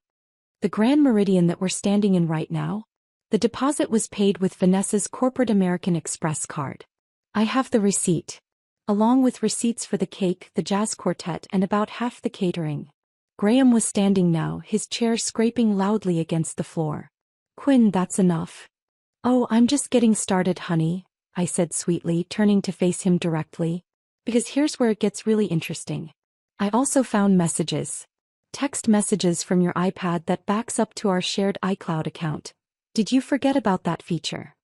The Grand Meridian that we're standing in right now? The deposit was paid with Vanessa's corporate American Express card. I have the receipt. along with receipts for the cake, the jazz quartet, and about half the catering. Graham was standing now, his chair scraping loudly against the floor. "Quinn, that's enough." "Oh, I'm just getting started, honey," I said sweetly, turning to face him directly. "Because here's where it gets really interesting. I also found messages. Text messages from your iPad that backs up to our shared iCloud account. Did you forget about that feature?"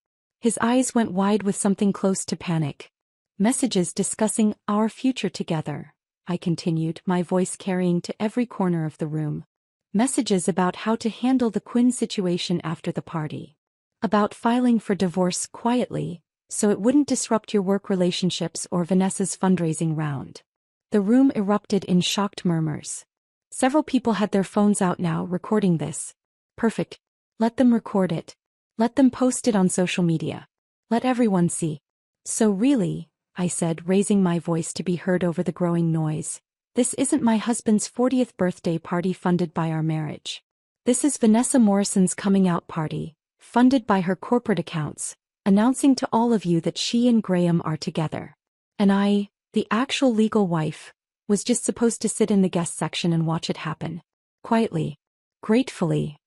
His eyes went wide with something close to panic. "Messages discussing our future together," I continued, my voice carrying to every corner of the room. "Messages about how to handle the Quinn situation after the party. About filing for divorce quietly, so it wouldn't disrupt your work relationships or Vanessa's fundraising round." The room erupted in shocked murmurs. Several people had their phones out now, recording this. "Perfect. Let them record it. Let them post it on social media. Let everyone see." "So really," I said, raising my voice to be heard over the growing noise, "this isn't my husband's 40th birthday party funded by our marriage. This is Vanessa Morrison's coming out party, funded by her corporate accounts, announcing to all of you that she and Graham are together. And I, the actual legal wife, was just supposed to sit in the guest section and watch it happen. Quietly. Gratefully."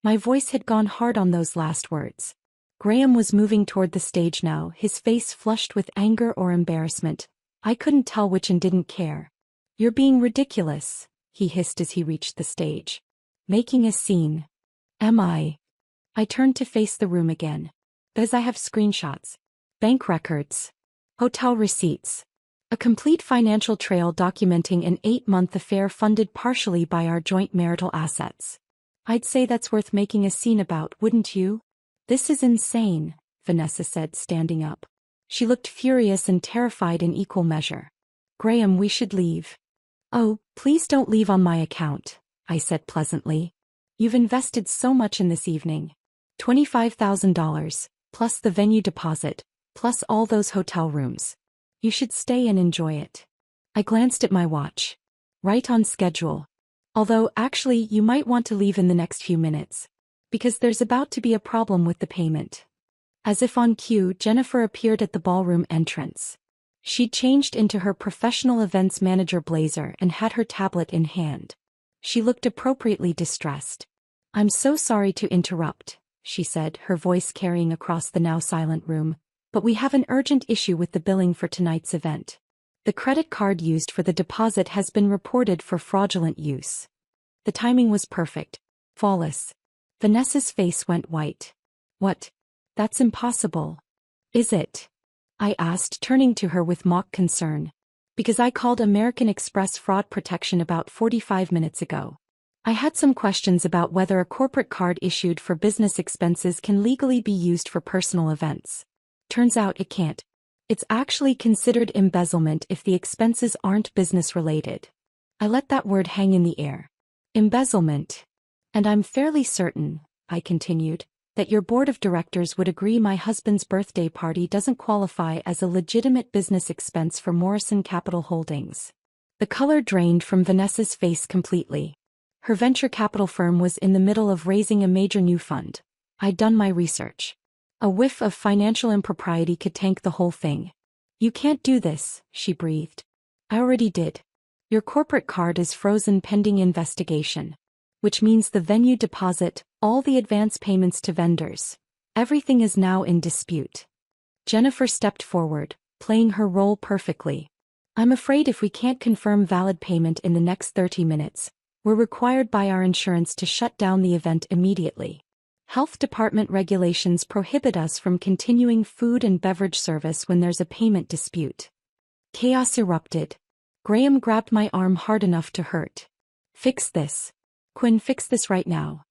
My voice had gone hard on those last words. Graham was moving toward the stage now, his face flushed with anger or embarrassment. I couldn't tell which and didn't care. "You're being ridiculous," he hissed as he reached the stage. "Making a scene." "Am I?" I turned to face the room again. "Because I have screenshots, bank records, hotel receipts, a complete financial trail documenting an 8-month affair funded partially by our joint marital assets. I'd say that's worth making a scene about, wouldn't you?" "This is insane," Vanessa said, standing up. She looked furious and terrified in equal measure. "Graham, we should leave." "Oh, please don't leave on my account," I said pleasantly. "You've invested so much in this evening. $25,000, plus the venue deposit, plus all those hotel rooms. You should stay and enjoy it." I glanced at my watch. Right on schedule. Although, actually, you might want to leave in the next few minutes. Because there's about to be a problem with the payment. As if on cue, Jennifer appeared at the ballroom entrance. She'd changed into her professional events manager blazer and had her tablet in hand. She looked appropriately distressed. "I'm so sorry to interrupt," she said, her voice carrying across the now silent room, "but we have an urgent issue with the billing for tonight's event. The credit card used for the deposit has been reported for fraudulent use." The timing was perfect. Flawless. Vanessa's face went white. "What? That's impossible." "Is it?" I asked, turning to her with mock concern. "Because I called American Express Fraud Protection about 45 minutes ago. I had some questions about whether a corporate card issued for business expenses can legally be used for personal events. Turns out it can't. It's actually considered embezzlement if the expenses aren't business-related." I let that word hang in the air. Embezzlement. "And I'm fairly certain," I continued, "that your board of directors would agree my husband's birthday party doesn't qualify as a legitimate business expense for Morrison Capital Holdings." The color drained from Vanessa's face completely. Her venture capital firm was in the middle of raising a major new fund. I'd done my research. A whiff of financial impropriety could tank the whole thing. "You can't do this," she breathed. "I already did. Your corporate card is frozen pending investigation. Which means the venue deposit, all the advance payments to vendors. Everything is now in dispute." Jennifer stepped forward, playing her role perfectly. "I'm afraid if we can't confirm valid payment in the next 30 minutes, we're required by our insurance to shut down the event immediately. Health department regulations prohibit us from continuing food and beverage service when there's a payment dispute." Chaos erupted. Graham grabbed my arm hard enough to hurt. "Fix this. Quinn, fix this right now."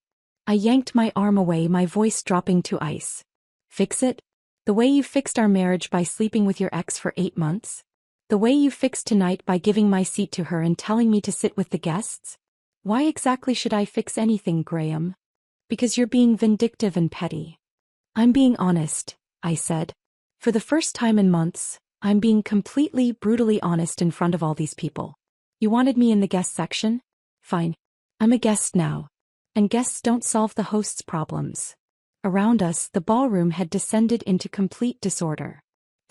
I yanked my arm away, my voice dropping to ice. "Fix it? The way you fixed our marriage by sleeping with your ex for 8 months? The way you fixed tonight by giving my seat to her and telling me to sit with the guests? Why exactly should I fix anything, Graham?" "Because you're being vindictive and petty." "I'm being honest," I said. "For the first time in months, I'm being completely, brutally honest in front of all these people. You wanted me in the guest section? Fine. I'm a guest now. And guests don't solve the host's problems." Around us, the ballroom had descended into complete disorder.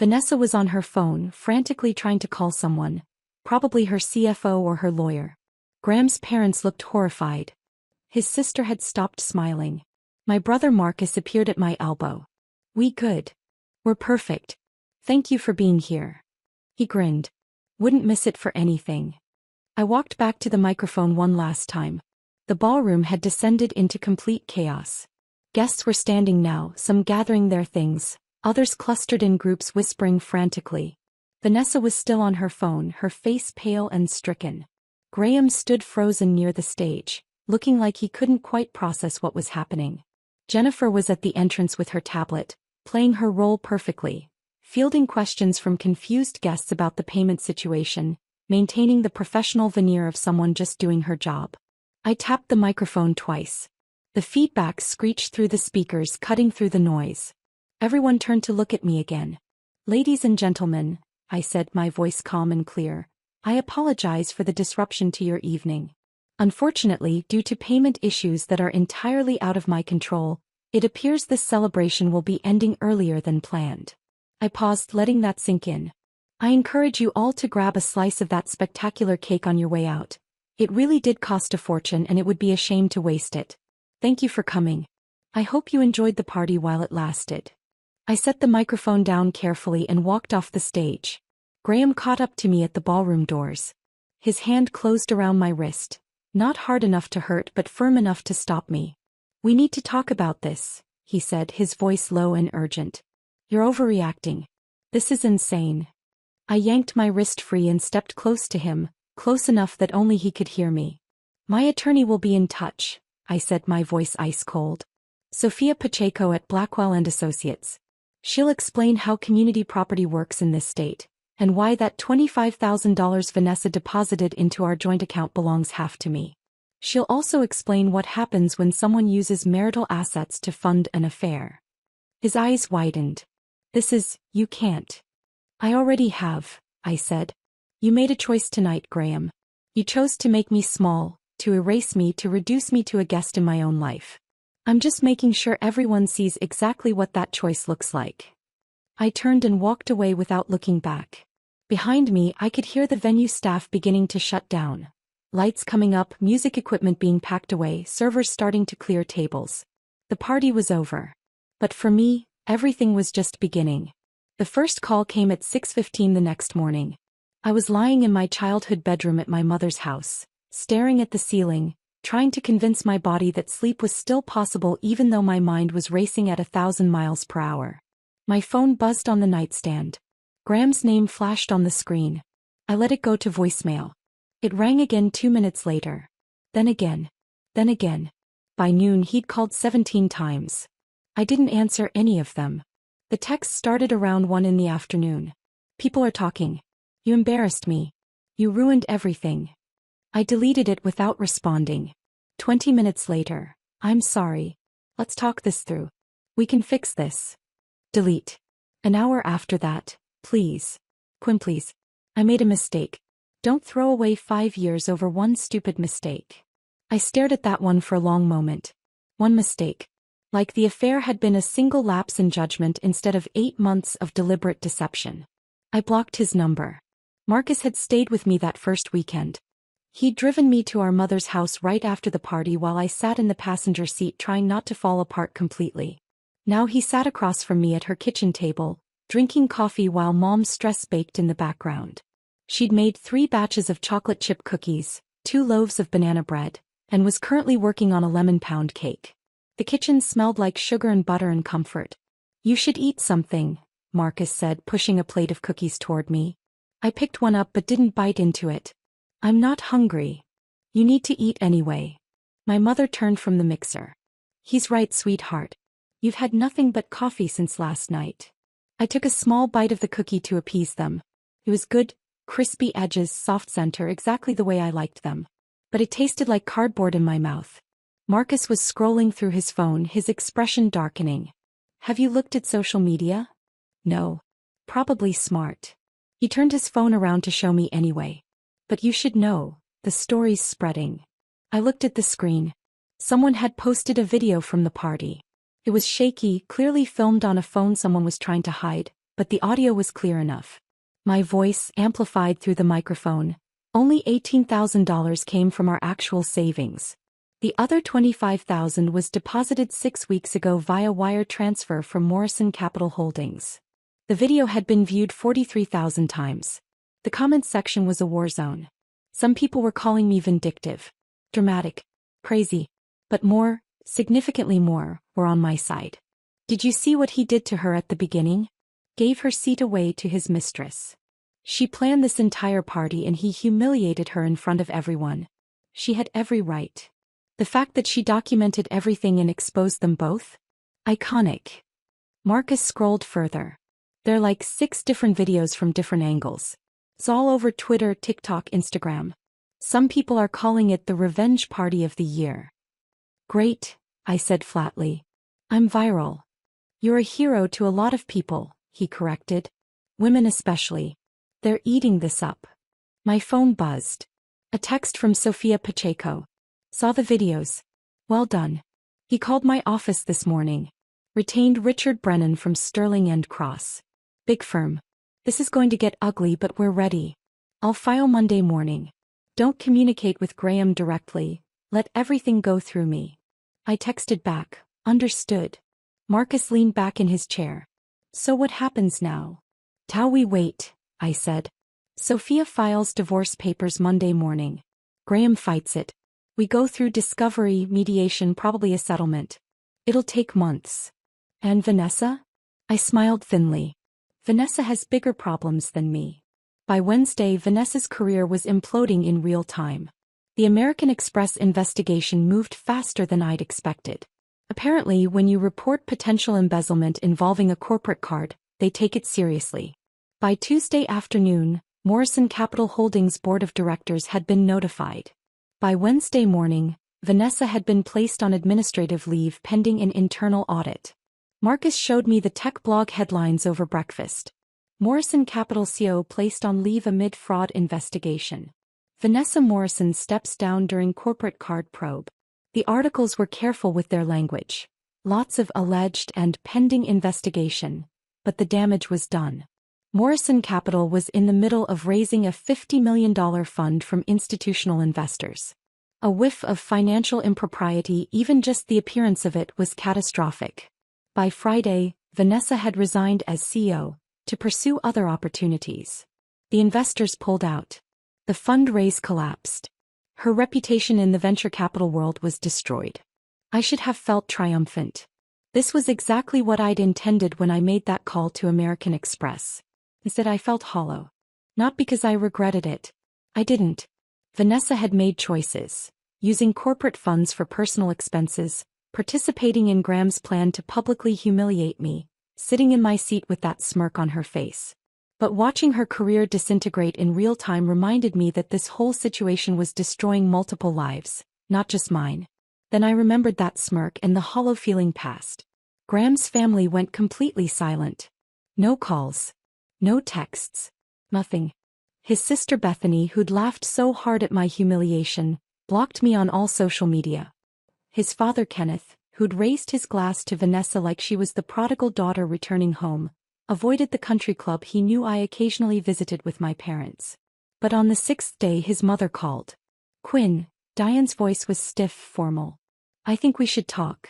Vanessa was on her phone, frantically trying to call someone, probably her CFO or her lawyer. Graham's parents looked horrified. His sister had stopped smiling. My brother Marcus appeared at my elbow. "We good. We're perfect. Thank you for being here." He grinned. "Wouldn't miss it for anything." I walked back to the microphone one last time. The ballroom had descended into complete chaos. Guests were standing now, some gathering their things, others clustered in groups whispering frantically. Vanessa was still on her phone, her face pale and stricken. Graham stood frozen near the stage, looking like he couldn't quite process what was happening. Jennifer was at the entrance with her tablet, playing her role perfectly, fielding questions from confused guests about the payment situation, maintaining the professional veneer of someone just doing her job. I tapped the microphone twice. The feedback screeched through the speakers, cutting through the noise. Everyone turned to look at me again. "Ladies and gentlemen," I said, my voice calm and clear, "I apologize for the disruption to your evening. Unfortunately, due to payment issues that are entirely out of my control, it appears this celebration will be ending earlier than planned." I paused, letting that sink in. "I encourage you all to grab a slice of that spectacular cake on your way out. It really did cost a fortune and it would be a shame to waste it. Thank you for coming. I hope you enjoyed the party while it lasted." I set the microphone down carefully and walked off the stage. Graham caught up to me at the ballroom doors. His hand closed around my wrist, not hard enough to hurt but firm enough to stop me. "We need to talk about this," he said, his voice low and urgent. "You're overreacting. This is insane." I yanked my wrist free and stepped close to him, close enough that only he could hear me. "My attorney will be in touch," I said, my voice ice cold. "Sophia Pacheco at Blackwell & Associates. She'll explain how community property works in this state, and why that $25,000 Vanessa deposited into our joint account belongs half to me. She'll also explain what happens when someone uses marital assets to fund an affair." His eyes widened. You can't." "I already have," I said. "You made a choice tonight, Graham. You chose to make me small, to erase me, to reduce me to a guest in my own life. I'm just making sure everyone sees exactly what that choice looks like." I turned and walked away without looking back. Behind me, I could hear the venue staff beginning to shut down. Lights coming up, music equipment being packed away, servers starting to clear tables. The party was over. But for me, everything was just beginning. The first call came at 6:15 the next morning. I was lying in my childhood bedroom at my mother's house, staring at the ceiling, trying to convince my body that sleep was still possible even though my mind was racing at 1,000 miles per hour. My phone buzzed on the nightstand. Graham's name flashed on the screen. I let it go to voicemail. It rang again 2 minutes later. Then again. Then again. By noon he'd called 17 times. I didn't answer any of them. The text started around 1 in the afternoon. "People are talking. You embarrassed me. You ruined everything." I deleted it without responding. 20 minutes later. "I'm sorry. Let's talk this through. We can fix this." Delete. An hour after that. "Please. Quinn, please. I made a mistake. Don't throw away 5 years over one stupid mistake." I stared at that one for a long moment. One mistake. Like the affair had been a single lapse in judgment instead of 8 months of deliberate deception. I blocked his number. Marcus had stayed with me that first weekend. He'd driven me to our mother's house right after the party while I sat in the passenger seat trying not to fall apart completely. Now he sat across from me at her kitchen table, drinking coffee while Mom stress-baked in the background. She'd made 3 batches of chocolate chip cookies, 2 loaves of banana bread, and was currently working on a lemon pound cake. The kitchen smelled like sugar and butter and comfort. "You should eat something," Marcus said, pushing a plate of cookies toward me. I picked one up but didn't bite into it. "I'm not hungry." "You need to eat anyway." My mother turned from the mixer. "He's right, sweetheart. You've had nothing but coffee since last night." I took a small bite of the cookie to appease them. It was good, crispy edges, soft center, exactly the way I liked them. But it tasted like cardboard in my mouth. Marcus was scrolling through his phone, his expression darkening. "Have you looked at social media?" "No." "Probably smart." He turned his phone around to show me anyway. "But you should know, the story's spreading." I looked at the screen. Someone had posted a video from the party. It was shaky, clearly filmed on a phone someone was trying to hide, but the audio was clear enough. My voice, amplified through the microphone. Only $18,000 came from our actual savings. The other $25,000 was deposited 6 weeks ago via wire transfer from Morrison Capital Holdings. The video had been viewed 43,000 times. The comments section was a war zone. Some people were calling me vindictive, dramatic, crazy, but more, significantly more, were on my side. Did you see what he did to her at the beginning? Gave her seat away to his mistress. She planned this entire party and he humiliated her in front of everyone. She had every right. The fact that she documented everything and exposed them both? Iconic. Marcus scrolled further. There are like 6 different videos from different angles. It's all over Twitter, TikTok, Instagram. Some people are calling it the revenge party of the year. Great, I said flatly. I'm viral. You're a hero to a lot of people, he corrected. Women especially. They're eating this up. My phone buzzed. A text from Sophia Pacheco. Saw the videos. Well done. He called my office this morning. Retained Richard Brennan from Sterling and Cross. Big firm. This is going to get ugly, but we're ready. I'll file Monday morning. Don't communicate with Graham directly. Let everything go through me. I texted back. Understood. Marcus leaned back in his chair. So what happens now? How we wait, I said. Sophia files divorce papers Monday morning. Graham fights it. We go through discovery, mediation, probably a settlement. It'll take months. And Vanessa? I smiled thinly. Vanessa has bigger problems than me. By Wednesday, Vanessa's career was imploding in real time. The American Express investigation moved faster than I'd expected. Apparently, when you report potential embezzlement involving a corporate card, they take it seriously. By Tuesday afternoon, Morrison Capital Holdings Board of Directors had been notified. By Wednesday morning, Vanessa had been placed on administrative leave pending an internal audit. Marcus showed me the tech blog headlines over breakfast. Morrison Capital CEO placed on leave amid fraud investigation. Vanessa Morrison steps down during corporate card probe. The articles were careful with their language. Lots of alleged and pending investigation, but the damage was done. Morrison Capital was in the middle of raising a $50 million fund from institutional investors. A whiff of financial impropriety, even just the appearance of it, was catastrophic. By Friday, Vanessa had resigned as CEO to pursue other opportunities. The investors pulled out. The fundraise collapsed. Her reputation in the venture capital world was destroyed. I should have felt triumphant. This was exactly what I'd intended when I made that call to American Express. Instead, I felt hollow. Not because I regretted it. I didn't. Vanessa had made choices. Using corporate funds for personal expenses, participating in Graham's plan to publicly humiliate me, sitting in my seat with that smirk on her face. But watching her career disintegrate in real time reminded me that this whole situation was destroying multiple lives, not just mine. Then I remembered that smirk and the hollow feeling passed. Graham's family went completely silent. No calls. No texts. Nothing. His sister Bethany, who'd laughed so hard at my humiliation, blocked me on all social media. His father Kenneth, who'd raised his glass to Vanessa like she was the prodigal daughter returning home, avoided the country club he knew I occasionally visited with my parents. But on the 6th day his mother called. Quinn, Diane's voice was stiff, formal. I think we should talk.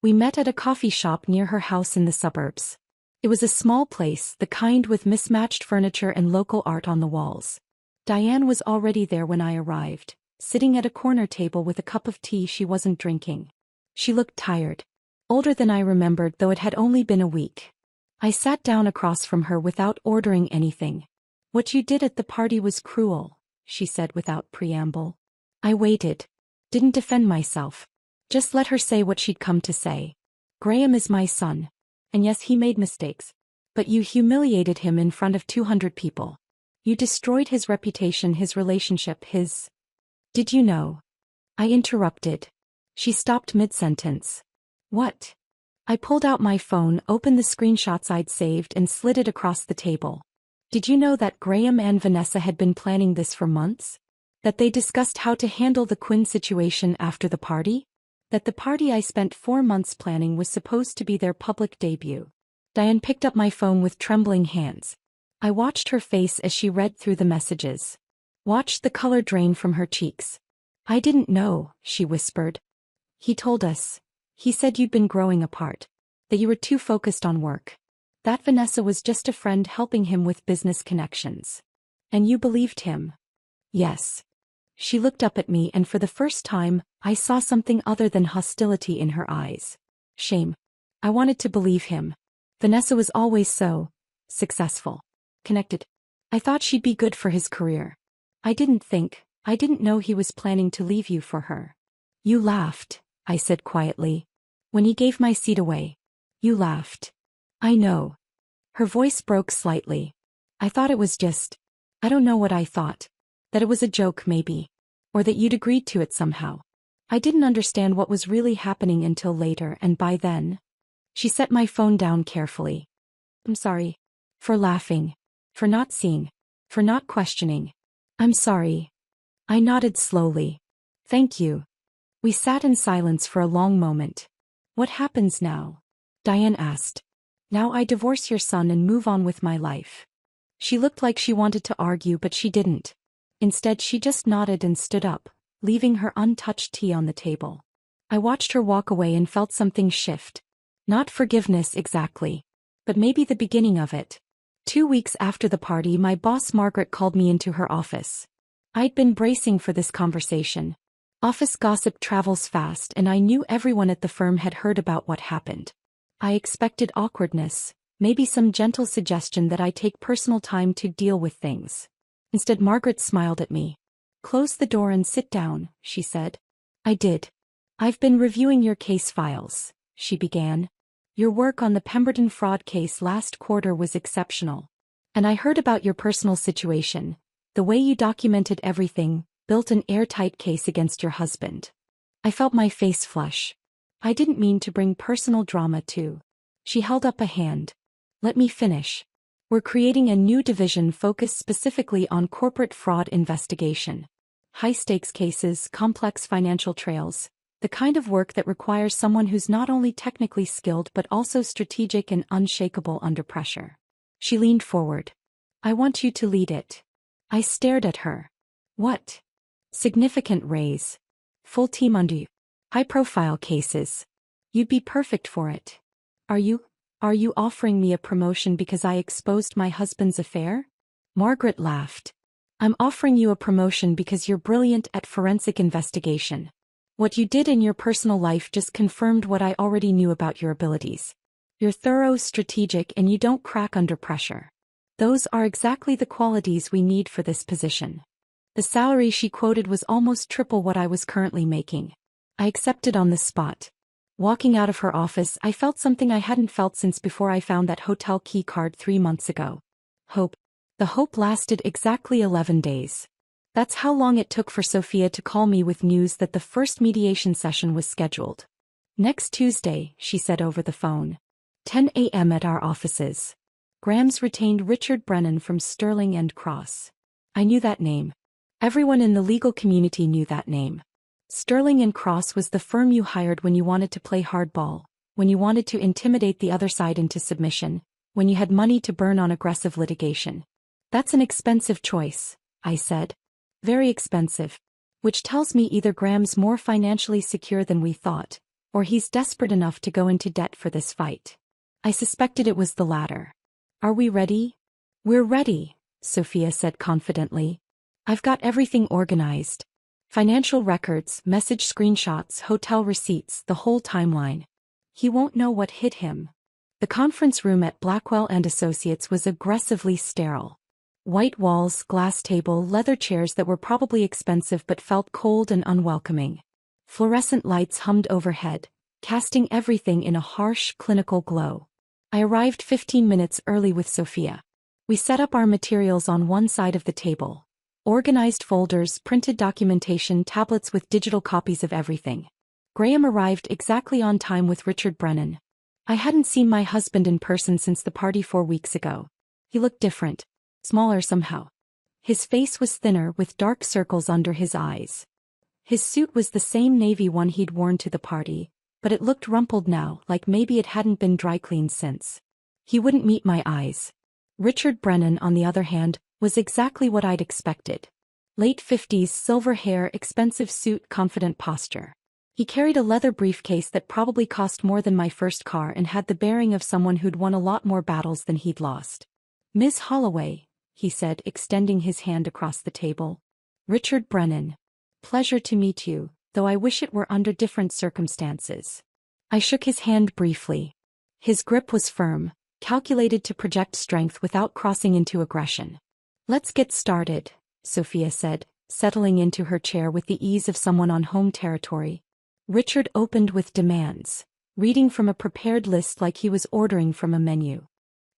We met at a coffee shop near her house in the suburbs. It was a small place, the kind with mismatched furniture and local art on the walls. Diane was already there when I arrived, sitting at a corner table with a cup of tea she wasn't drinking. She looked tired. Older than I remembered, though it had only been a week. I sat down across from her without ordering anything. What you did at the party was cruel, she said without preamble. I waited. Didn't defend myself. Just let her say what she'd come to say. Graham is my son. And yes, he made mistakes. But you humiliated him in front of 200 people. You destroyed his reputation, his relationship, his... Did you know? I interrupted. She stopped mid-sentence. What? I pulled out my phone, opened the screenshots I'd saved and slid it across the table. Did you know that Graham and Vanessa had been planning this for months? That they discussed how to handle the Quinn situation after the party? That the party I spent 4 months planning was supposed to be their public debut. Diane picked up my phone with trembling hands. I watched her face as she read through the messages. Watched the color drain from her cheeks. I didn't know, she whispered. He told us. He said you'd been growing apart. That you were too focused on work. That Vanessa was just a friend helping him with business connections. And you believed him? Yes. She looked up at me and for the first time, I saw something other than hostility in her eyes. Shame. I wanted to believe him. Vanessa was always so successful. Connected. I thought she'd be good for his career. I didn't know he was planning to leave you for her. You laughed, I said quietly. When he gave my seat away. You laughed. I know. Her voice broke slightly. I thought it was just. I don't know what I thought. That it was a joke maybe. Or that you'd agreed to it somehow. I didn't understand what was really happening until later and by then. She set my phone down carefully. I'm sorry. For laughing. For not seeing. For not questioning. I'm sorry. I nodded slowly. Thank you. We sat in silence for a long moment. What happens now? Diane asked. Now I divorce your son and move on with my life. She looked like she wanted to argue but she didn't. Instead she just nodded and stood up, leaving her untouched tea on the table. I watched her walk away and felt something shift. Not forgiveness exactly. But maybe the beginning of it. 2 weeks after the party my boss Margaret called me into her office. I'd been bracing for this conversation. Office gossip travels fast and I knew everyone at the firm had heard about what happened. I expected awkwardness, maybe some gentle suggestion that I take personal time to deal with things. Instead Margaret smiled at me. Close the door and sit down, she said. I did. I've been reviewing your case files, she began. Your work on the Pemberton fraud case last quarter was exceptional. And I heard about your personal situation, the way you documented everything, built an airtight case against your husband. I felt my face flush. I didn't mean to bring personal drama too. She held up a hand. Let me finish. We're creating a new division focused specifically on corporate fraud investigation. High-stakes cases, complex financial trails, the kind of work that requires someone who's not only technically skilled but also strategic and unshakable under pressure. She leaned forward. I want you to lead it. I stared at her. What? Significant raise. Full team under you. High-profile cases. You'd be perfect for it. Are you offering me a promotion because I exposed my husband's affair? Margaret laughed. I'm offering you a promotion because you're brilliant at forensic investigation. What you did in your personal life just confirmed what I already knew about your abilities. You're thorough, strategic, and you don't crack under pressure. Those are exactly the qualities we need for this position. The salary she quoted was almost triple what I was currently making. I accepted on the spot. Walking out of her office, I felt something I hadn't felt since before I found that hotel key card 3 months ago. Hope. The hope lasted exactly 11 days. That's how long it took for Sophia to call me with news that the first mediation session was scheduled. Next Tuesday, she said over the phone. 10 a.m. at our offices. Graham's retained Richard Brennan from Sterling and Cross. I knew that name. Everyone in the legal community knew that name. Sterling and Cross was the firm you hired when you wanted to play hardball, when you wanted to intimidate the other side into submission, when you had money to burn on aggressive litigation. That's an expensive choice, I said. Very expensive. Which tells me either Graham's more financially secure than we thought, or he's desperate enough to go into debt for this fight. I suspected it was the latter. Are we ready? We're ready, Sophia said confidently. I've got everything organized. Financial records, message screenshots, hotel receipts, the whole timeline. He won't know what hit him. The conference room at Blackwell & Associates was aggressively sterile. White walls, glass table, leather chairs that were probably expensive but felt cold and unwelcoming. Fluorescent lights hummed overhead, casting everything in a harsh, clinical glow. I arrived 15 minutes early with Sophia. We set up our materials on one side of the table. Organized folders, printed documentation, tablets with digital copies of everything. Graham arrived exactly on time with Richard Brennan. I hadn't seen my husband in person since the party 4 weeks ago. He looked different. Smaller somehow. His face was thinner with dark circles under his eyes. His suit was the same navy one he'd worn to the party, but it looked rumpled now, like maybe it hadn't been dry cleaned since. He wouldn't meet my eyes. Richard Brennan, on the other hand, was exactly what I'd expected. Late 50s, silver hair, expensive suit, confident posture. He carried a leather briefcase that probably cost more than my first car and had the bearing of someone who'd won a lot more battles than he'd lost. "Miss Holloway," he said, extending his hand across the table. "Richard Brennan. Pleasure to meet you, though I wish it were under different circumstances." I shook his hand briefly. His grip was firm, calculated to project strength without crossing into aggression. "Let's get started," Sophia said, settling into her chair with the ease of someone on home territory. Richard opened with demands, reading from a prepared list like he was ordering from a menu.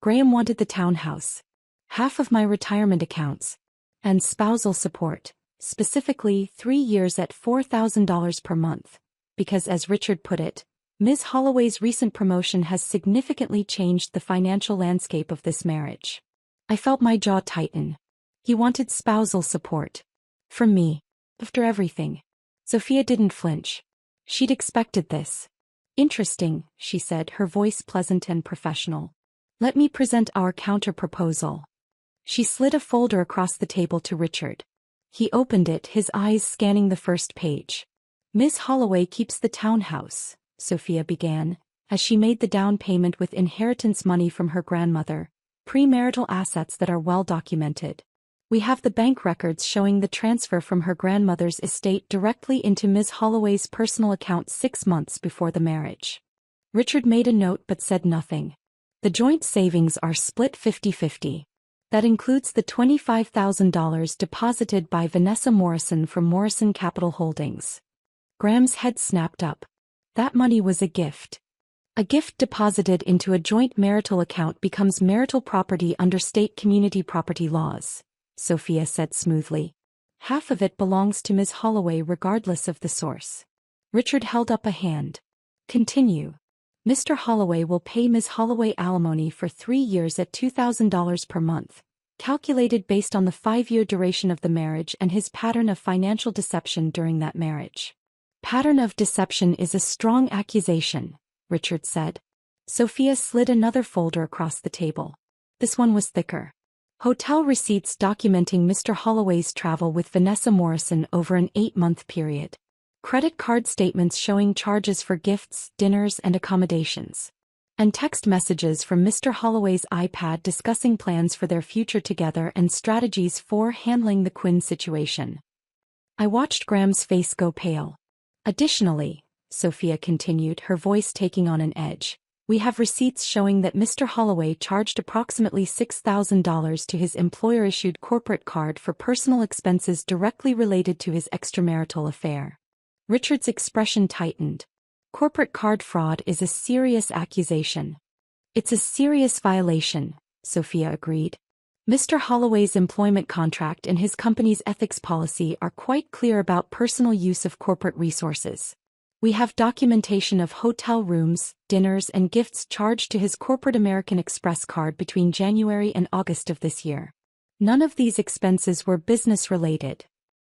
Graham wanted the townhouse, half of my retirement accounts, and spousal support, specifically 3 years at $4,000 per month, because as Richard put it, Ms. Holloway's recent promotion has significantly changed the financial landscape of this marriage. I felt my jaw tighten. He wanted spousal support. From me. After everything. Sophia didn't flinch. She'd expected this. "Interesting," she said, her voice pleasant and professional. "Let me present our counter-proposal." She slid a folder across the table to Richard. He opened it, his eyes scanning the first page. "Miss Holloway keeps the townhouse," Sophia began, as she made the down payment with inheritance money from her grandmother, premarital assets that are well documented. We have the bank records showing the transfer from her grandmother's estate directly into Ms. Holloway's personal account 6 months before the marriage. Richard made a note but said nothing. "The joint savings are split 50-50. That includes the $25,000 deposited by Vanessa Morrison from Morrison Capital Holdings." Graham's head snapped up. That money was a gift. A gift deposited into a joint marital account becomes marital property under state community property laws, Sophia said smoothly. Half of it belongs to Ms. Holloway regardless of the source. Richard held up a hand. "Continue. Mr. Holloway will pay Ms. Holloway alimony for 3 years at $2,000 per month, calculated based on the 5-year duration of the marriage and his pattern of financial deception during that marriage." "Pattern of deception is a strong accusation," Richard said. Sophia slid another folder across the table. This one was thicker. Hotel receipts documenting Mr. Holloway's travel with Vanessa Morrison over an 8-month period. Credit card statements showing charges for gifts, dinners, and accommodations. And text messages from Mr. Holloway's iPad discussing plans for their future together and strategies for handling the Quinn situation. I watched Graham's face go pale. "Additionally," Sophia continued, her voice taking on an edge, "we have receipts showing that Mr. Holloway charged approximately $6,000 to his employer-issued corporate card for personal expenses directly related to his extramarital affair." Richard's expression tightened. "Corporate card fraud is a serious accusation." "It's a serious violation," Sophia agreed. "Mr. Holloway's employment contract and his company's ethics policy are quite clear about personal use of corporate resources. We have documentation of hotel rooms, dinners, and gifts charged to his corporate American Express card between January and August of this year. None of these expenses were business-related."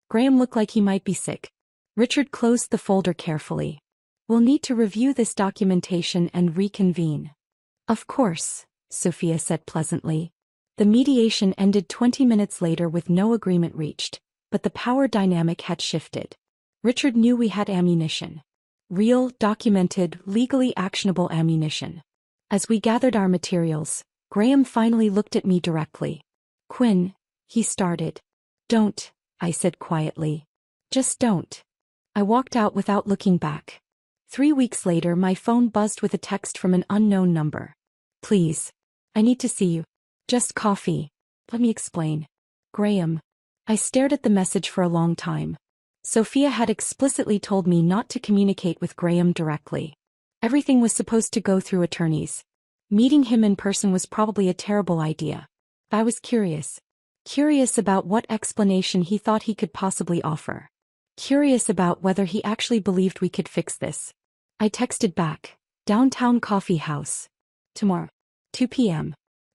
Graham looked like he might be sick. Richard closed the folder carefully. "We'll need to review this documentation and reconvene." "Of course," Sophia said pleasantly. The mediation ended 20 minutes later with no agreement reached, but the power dynamic had shifted. Richard knew we had ammunition. Real, documented, legally actionable ammunition. As we gathered our materials, Graham finally looked at me directly. "Quinn," he started. "Don't," I said quietly. "Just don't." I walked out without looking back. 3 weeks later, my phone buzzed with a text from an unknown number. "Please. I need to see you. Just coffee. Let me explain. Graham." I stared at the message for a long time. Sophia had explicitly told me not to communicate with Graham directly. Everything was supposed to go through attorneys. Meeting him in person was probably a terrible idea. I was curious. Curious about what explanation he thought he could possibly offer. Curious about whether he actually believed we could fix this. I texted back. "Downtown coffee house. Tomorrow. 2 p.m.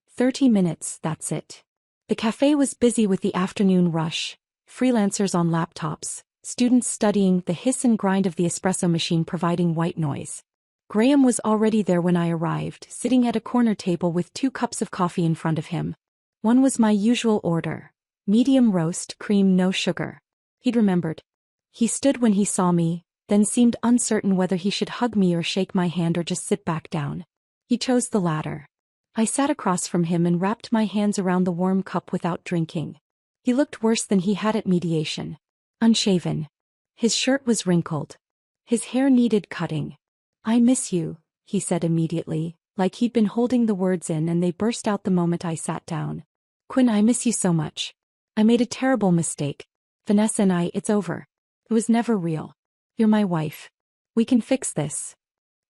30 minutes, that's it." The cafe was busy with the afternoon rush, freelancers on laptops, students studying, the hiss and grind of the espresso machine providing white noise. Graham was already there when I arrived, sitting at a corner table with 2 cups of coffee in front of him. One was my usual order. Medium roast, cream, no sugar. He'd remembered. He stood when he saw me, then seemed uncertain whether he should hug me or shake my hand or just sit back down. He chose the latter. I sat across from him and wrapped my hands around the warm cup without drinking. He looked worse than he had at mediation. Unshaven. His shirt was wrinkled. His hair needed cutting. "I miss you," he said immediately, like he'd been holding the words in and they burst out the moment I sat down. "Quinn, I miss you so much. I made a terrible mistake. Vanessa and I, it's over. It was never real. You're my wife. We can fix this."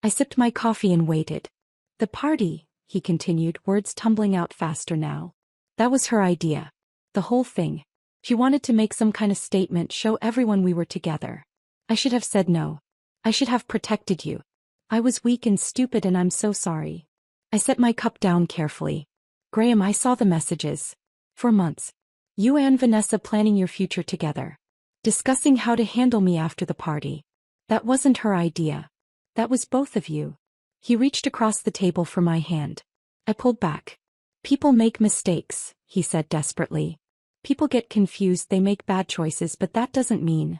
I sipped my coffee and waited. "The party," he continued, words tumbling out faster now. "That was her idea. The whole thing. She wanted to make some kind of statement, show everyone we were together. I should have said no. I should have protected you. I was weak and stupid and I'm so sorry." I set my cup down carefully. "Graham, I saw the messages. For months. You and Vanessa planning your future together. Discussing how to handle me after the party. That wasn't her idea. That was both of you." He reached across the table for my hand. I pulled back. "People make mistakes," he said desperately. "People get confused, they make bad choices, but that doesn't mean."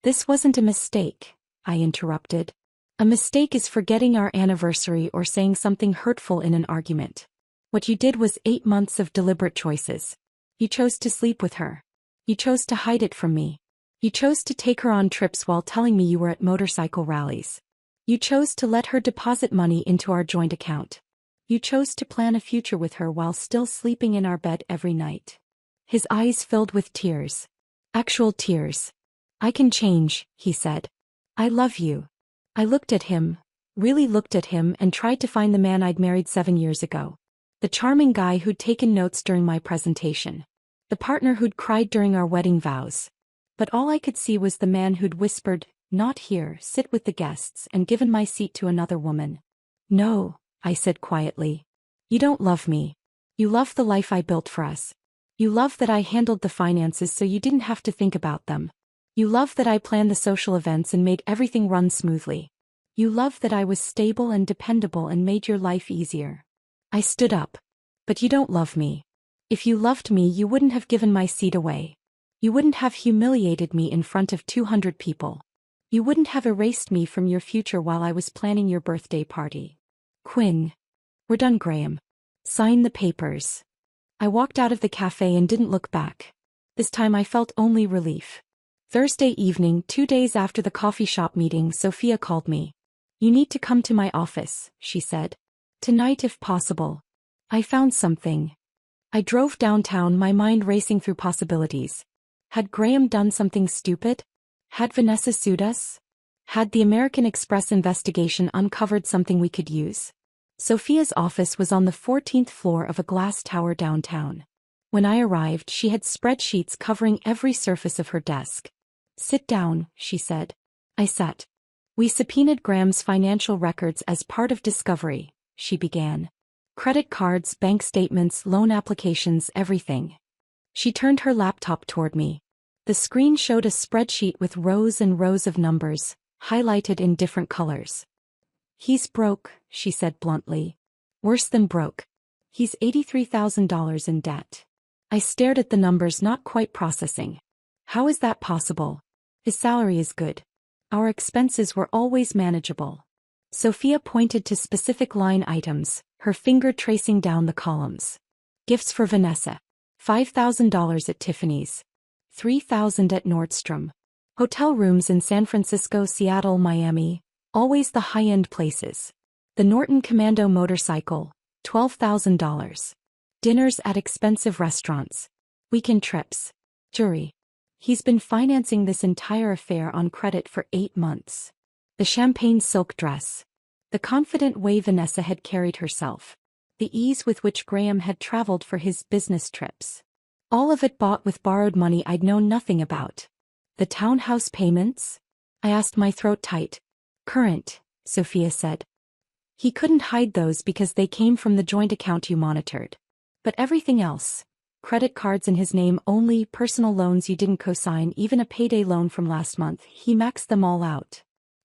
"This wasn't a mistake," I interrupted. "A mistake is forgetting our anniversary or saying something hurtful in an argument. What you did was 8 months of deliberate choices. You chose to sleep with her. You chose to hide it from me. You chose to take her on trips while telling me you were at motorcycle rallies. You chose to let her deposit money into our joint account. You chose to plan a future with her while still sleeping in our bed every night." His eyes filled with tears. Actual tears. "I can change," he said. "I love you." I looked at him, really looked at him, and tried to find the man I'd married 7 years ago. The charming guy who'd taken notes during my presentation. The partner who'd cried during our wedding vows. But all I could see was the man who'd whispered, "Not here, sit with the guests," and given my seat to another woman. "No," I said quietly. "You don't love me. You love the life I built for us. You love that I handled the finances so you didn't have to think about them. You love that I planned the social events and made everything run smoothly. You love that I was stable and dependable and made your life easier." I stood up. "But you don't love me. If you loved me, you wouldn't have given my seat away. You wouldn't have humiliated me in front of 200 people. You wouldn't have erased me from your future while I was planning your birthday party. Quinn." "We're done, Graham. Sign the papers." I walked out of the cafe and didn't look back. This time I felt only relief. Thursday evening, 2 days after the coffee shop meeting, Sophia called me. "You need to come to my office," she said. "Tonight if possible. I found something." I drove downtown, my mind racing through possibilities. Had Graham done something stupid? Had Vanessa sued us? Had the American Express investigation uncovered something we could use? Sophia's office was on the 14th floor of a glass tower downtown. When I arrived, she had spreadsheets covering every surface of her desk. "Sit down," she said. I sat. "We subpoenaed Graham's financial records as part of discovery," she began. "Credit cards, bank statements, loan applications, everything." She turned her laptop toward me. The screen showed a spreadsheet with rows and rows of numbers, highlighted in different colors. "He's broke," she said bluntly. "Worse than broke. He's $83,000 in debt." I stared at the numbers, not quite processing. How is that possible? His salary is good. Our expenses were always manageable. Sophia pointed to specific line items, her finger tracing down the columns. Gifts for Vanessa. $5,000 at Tiffany's. $3,000 at Nordstrom. Hotel rooms in San Francisco, Seattle, Miami, always the high-end places. The Norton Commando motorcycle, $12,000. Dinners at expensive restaurants. Weekend trips. Jewelry. He's been financing this entire affair on credit for 8 months. The champagne silk dress. The confident way Vanessa had carried herself. The ease with which Graham had traveled for his business trips. All of it bought with borrowed money I'd known nothing about. The townhouse payments? I asked, my throat tight. Current, Sophia said. He couldn't hide those because they came from the joint account you monitored. But everything else. Credit cards in his name only, personal loans you didn't co-sign, even a payday loan from last month, he maxed them all out.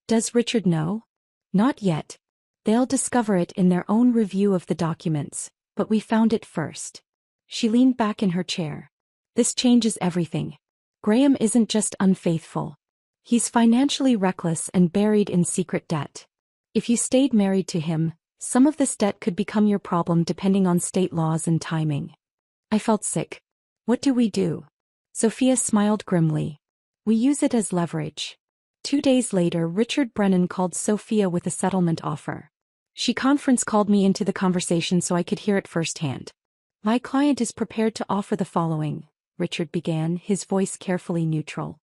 Does Richard know? Not yet, They'll discover it in their own review of the documents, but we found it first. She leaned back in her chair. This changes everything. Graham isn't just unfaithful. He's financially reckless and buried in secret debt. If you stayed married to him, some of this debt could become your problem depending on state laws and timing. I felt sick. What do we do? Sophia smiled grimly. We use it as leverage. 2 days later, Richard Brennan called Sophia with a settlement offer. She conference called me into the conversation so I could hear it firsthand. My client is prepared to offer the following, Richard began, his voice carefully neutral.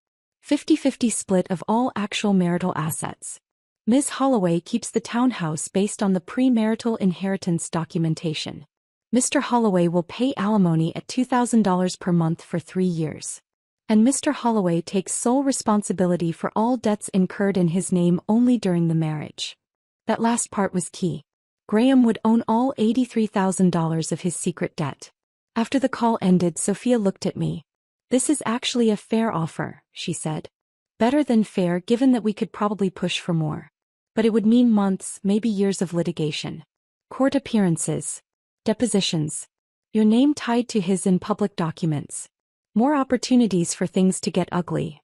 50-50 split of all actual marital assets. Ms. Holloway keeps the townhouse based on the premarital inheritance documentation. Mr. Holloway will pay alimony at $2,000 per month for 3 years. And Mr. Holloway takes sole responsibility for all debts incurred in his name only during the marriage. That last part was key. Graham would own all $83,000 of his secret debt. After the call ended, Sophia looked at me. This is actually a fair offer, she said. Better than fair given that we could probably push for more. But it would mean months, maybe years of litigation. Court appearances. Depositions. Your name tied to his in public documents. More opportunities for things to get ugly.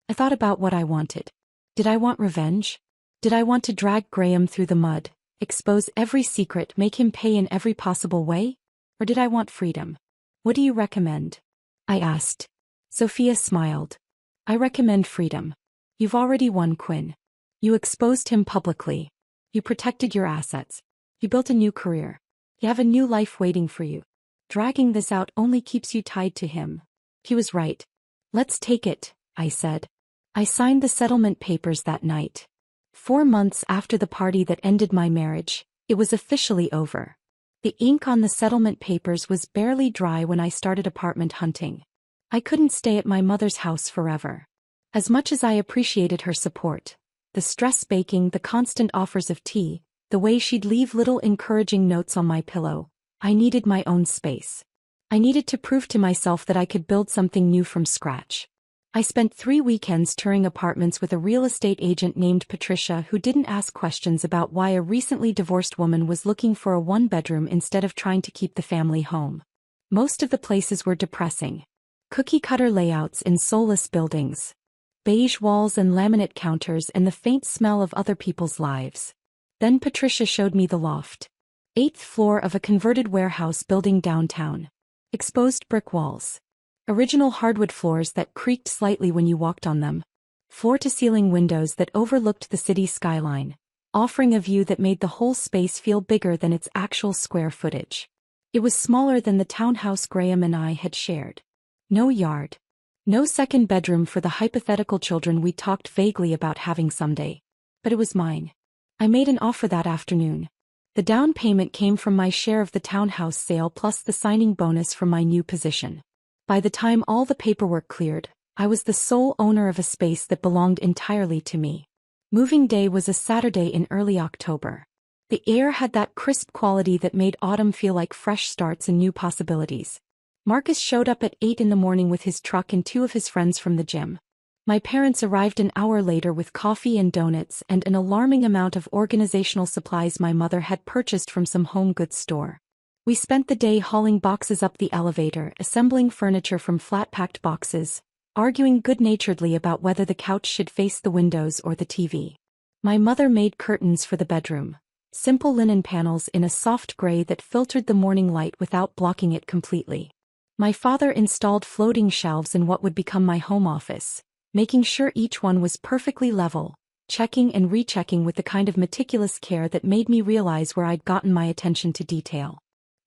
I thought about what I wanted. Did I want revenge? Did I want to drag Graham through the mud, expose every secret, make him pay in every possible way? Or did I want freedom? What do you recommend? I asked. Sophia smiled. I recommend freedom. You've already won, Quinn. You exposed him publicly. You protected your assets. You built a new career. You have a new life waiting for you. Dragging this out only keeps you tied to him. He was right. Let's take it, I said. I signed the settlement papers that night. 4 months after the party that ended my marriage, it was officially over. The ink on the settlement papers was barely dry when I started apartment hunting. I couldn't stay at my mother's house forever. As much as I appreciated her support, the stress baking, the constant offers of tea, the way she'd leave little encouraging notes on my pillow, I needed my own space. I needed to prove to myself that I could build something new from scratch. I spent 3 weekends touring apartments with a real estate agent named Patricia who didn't ask questions about why a recently divorced woman was looking for a 1-bedroom instead of trying to keep the family home. Most of the places were depressing. Cookie-cutter layouts in soulless buildings. Beige walls and laminate counters and the faint smell of other people's lives. Then Patricia showed me the loft. 8th floor of a converted warehouse building downtown. Exposed brick walls. Original hardwood floors that creaked slightly when you walked on them. Floor-to-ceiling windows that overlooked the city skyline, offering a view that made the whole space feel bigger than its actual square footage. It was smaller than the townhouse Graham and I had shared. No yard. No second bedroom for the hypothetical children we talked vaguely about having someday. But it was mine. I made an offer that afternoon. The down payment came from my share of the townhouse sale plus the signing bonus from my new position. By the time all the paperwork cleared, I was the sole owner of a space that belonged entirely to me. Moving day was a Saturday in early October. The air had that crisp quality that made autumn feel like fresh starts and new possibilities. Marcus showed up at 8 in the morning with his truck and 2 of his friends from the gym. My parents arrived an hour later with coffee and donuts and an alarming amount of organizational supplies my mother had purchased from some home goods store. We spent the day hauling boxes up the elevator, assembling furniture from flat-packed boxes, arguing good-naturedly about whether the couch should face the windows or the TV. My mother made curtains for the bedroom, simple linen panels in a soft gray that filtered the morning light without blocking it completely. My father installed floating shelves in what would become my home office, making sure each one was perfectly level, checking and rechecking with the kind of meticulous care that made me realize where I'd gotten my attention to detail.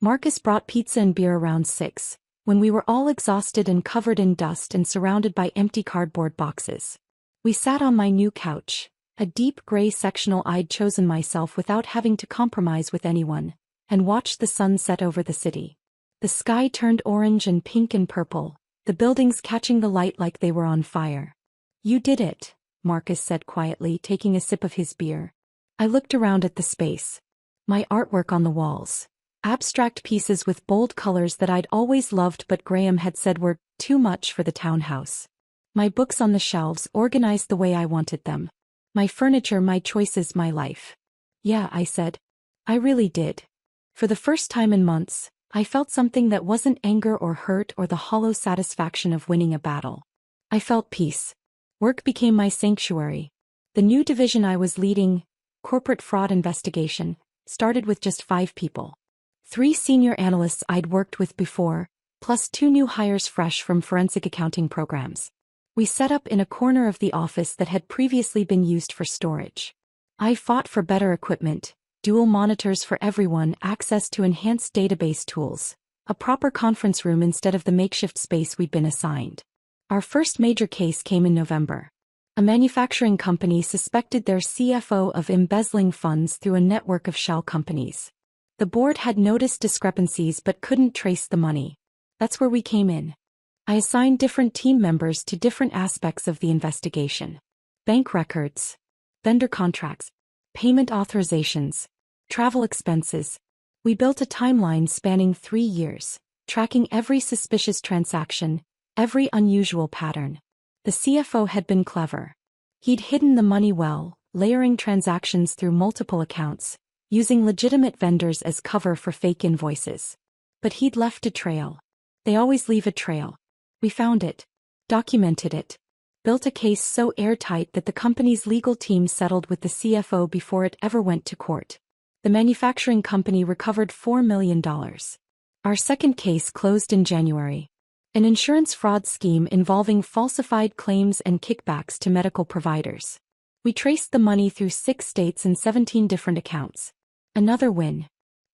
Marcus brought pizza and beer around 6, when we were all exhausted and covered in dust and surrounded by empty cardboard boxes. We sat on my new couch, a deep gray sectional I'd chosen myself without having to compromise with anyone, and watched the sun set over the city. The sky turned orange and pink and purple, the buildings catching the light like they were on fire. You did it, Marcus said quietly, taking a sip of his beer. I looked around at the space. My artwork on the walls. Abstract pieces with bold colors that I'd always loved but Graham had said were too much for the townhouse. My books on the shelves organized the way I wanted them. My furniture, my choices, my life. Yeah, I said. I really did. For the first time in months, I felt something that wasn't anger or hurt or the hollow satisfaction of winning a battle. I felt peace. Work became my sanctuary. The new division I was leading, corporate fraud investigation, started with just 5 people. 3 senior analysts I'd worked with before, plus 2 new hires fresh from forensic accounting programs. We set up in a corner of the office that had previously been used for storage. I fought for better equipment, dual monitors for everyone, access to enhanced database tools, a proper conference room instead of the makeshift space we'd been assigned. Our first major case came in November. A manufacturing company suspected their CFO of embezzling funds through a network of shell companies. The board had noticed discrepancies but couldn't trace the money. That's where we came in. I assigned different team members to different aspects of the investigation. Bank records, vendor contracts, payment authorizations, travel expenses. We built a timeline spanning 3 years, tracking every suspicious transaction, every unusual pattern. The CFO had been clever. He'd hidden the money well, layering transactions through multiple accounts, using legitimate vendors as cover for fake invoices. But he'd left a trail. They always leave a trail. We found it, documented it, built a case so airtight that the company's legal team settled with the CFO before it ever went to court. The manufacturing company recovered $4 million. Our second case closed in January. An insurance fraud scheme involving falsified claims and kickbacks to medical providers. We traced the money through 6 states and 17 different accounts. Another win.